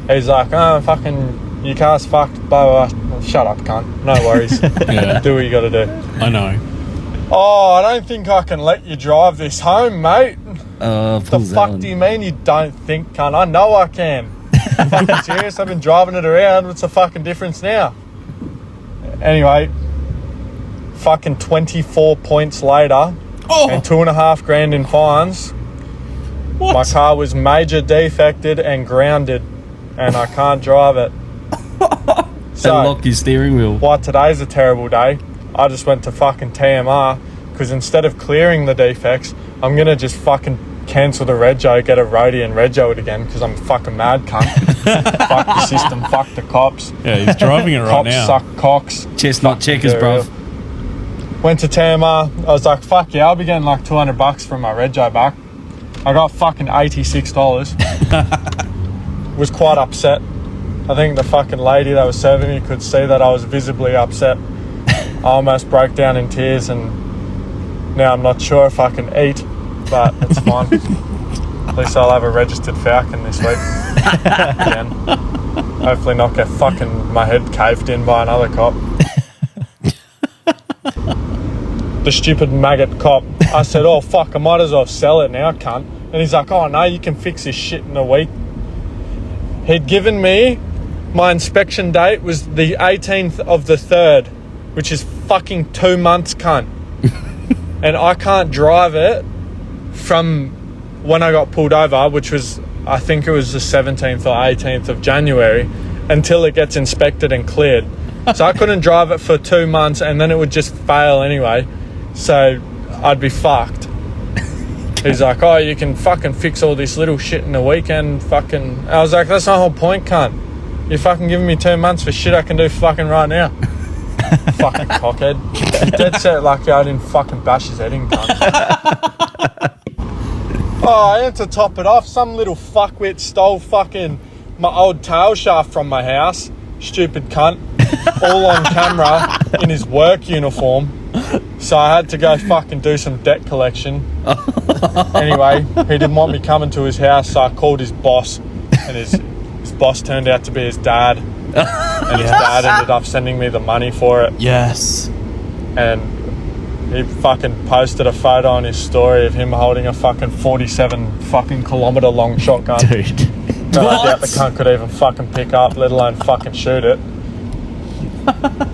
He's like, oh, fucking, your car's fucked, blah, blah, blah. Well, shut up, cunt. No worries. Yeah. Do what you got to do. I know. Oh, I don't think I can let you drive this home, mate. The fuck do you mean you don't think, cunt? I know I can. I'm fucking serious. I've been driving it around. What's the fucking difference now? Anyway, fucking 24 points later and $2,500 in fines. What? My car was major defected and grounded, and I can't drive it. So lock your steering wheel. Why today's a terrible day? I just went to fucking TMR because instead of clearing the defects, I'm gonna just fucking cancel the rego, get a roadie and rego it again because I'm a fucking mad cunt. Fuck the system, fuck the cops. Yeah, he's driving it right now. Cops suck cocks. Chestnut checkers, bro. Went to TMR. I was like, fuck yeah, I'll be getting like $200 from my rego back. I got fucking $86. Was quite upset. I think the fucking lady that was serving me could see that I was visibly upset. I almost broke down in tears, and now I'm not sure if I can eat, but it's fine. At least I'll have a registered falcon this week. Again. Hopefully not get fucking my head caved in by another cop. The stupid maggot cop. I said, oh fuck, I might as well sell it now, cunt. And he's like, oh no, you can fix this shit in a week. He'd given me, my inspection date was the 18th of the 3rd, which is fucking 2 months, cunt. And I can't drive it from when I got pulled over, which was, I think it was the 17th or 18th of January, until it gets inspected and cleared. So I couldn't drive it for 2 months, and then it would just fail anyway. So I'd be fucked. He's like, oh, you can fucking fix all this little shit in a weekend. Fucking. I was like, that's the whole point, cunt. You're fucking giving me 2 months for shit I can do fucking right now. Fucking cockhead. Dead set lucky I didn't fucking bash his head in, cunt. Oh, and to top it off, some little fuckwit stole fucking my old tail shaft from my house. Stupid cunt. All on camera in his work uniform. So I had to go fucking do some debt collection. Anyway, he didn't want me coming to his house, so I called his boss, and his boss turned out to be his dad. And his dad ended up sending me the money for it. Yes. And he fucking posted a photo on his story of him holding a fucking 47 fucking kilometre long shotgun. Dude. That I doubt the cunt could even fucking pick up, let alone fucking shoot it.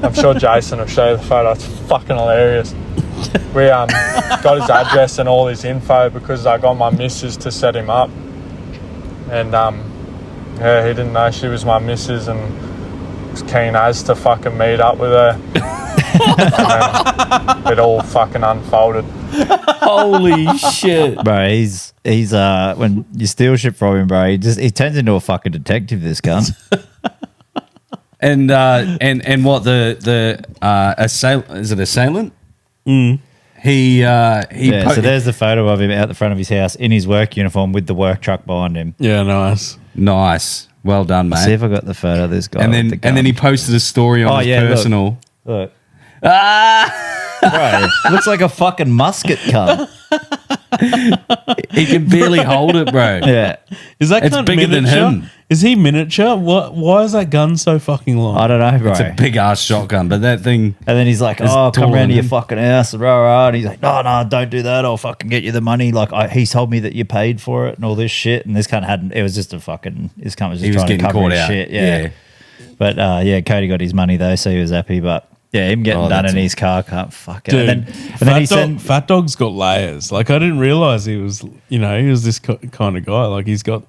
I'm sure Jason will show you the photo. It's fucking hilarious. We got his address and all his info because I got my missus to set him up. And yeah, he didn't know she was my missus and was keen as to fucking meet up with her. And then it all fucking unfolded. Holy shit. Bro, he's when you steal shit from him, bro, he turns into a fucking detective, this cunt. And what the assailant, is it assailant? Mm. He so there's the photo of him out the front of his house in his work uniform with the work truck behind him. Yeah, nice. Well done, mate. See if I got the photo of this guy. And then he posted a story on his personal. Look. Ah, bro, looks like a fucking musket cunt. He can barely hold it, bro. Yeah, is that it's bigger miniature? than him? Is he miniature? Why is that gun so fucking long? I don't know, bro. It's a big ass shotgun, but that thing. And then he's like, "Oh, come round to your fucking house," and he's like, "No, don't do that. I'll fucking get you the money." Like he told me that you paid for it and all this shit. And this cunt hadn't. It was just a fucking. This cunt was just trying to cover his shit. Yeah. But yeah, Cody got his money though, so he was happy. But yeah, him getting done in his car, can't fuck it. Dude, and then Fat Dog's got layers. Like I didn't realize he was this kind of guy. Like he's got.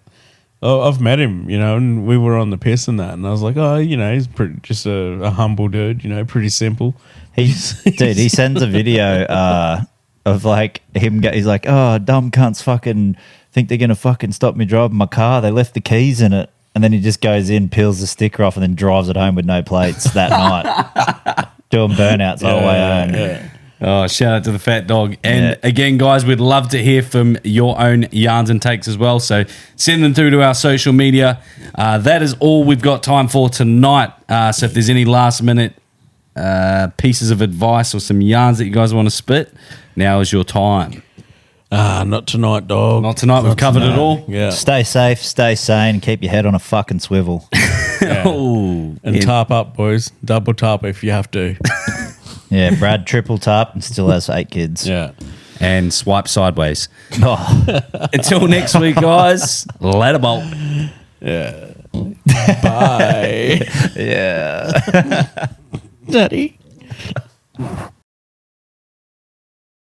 Oh, I've met him, and we were on the piss and that, and I was like, oh, he's just a humble dude, pretty simple. He sends a video of like him. He's like, oh, dumb cunts fucking think they're gonna fucking stop me driving my car. They left the keys in it, and then he just goes in, peels the sticker off, and then drives it home with no plates that night, doing burnouts all the way home. Yeah. Oh, shout out to the Fat Dog. And again, guys, we'd love to hear from your own yarns and takes as well. So send them through to our social media. That is all we've got time for tonight. So if there's any last minute pieces of advice or some yarns that you guys want to spit, now is your time. Not tonight, dog. Not tonight. We've covered it all. Yeah. Stay safe, stay sane, and keep your head on a fucking swivel. Oh, And tarp up, boys. Double tarp if you have to. Yeah, Brad triple tap and still has 8 kids. Yeah. and swipe sideways. Oh. Until next week, guys. Later, bolt. Yeah. Bye. Yeah. Daddy.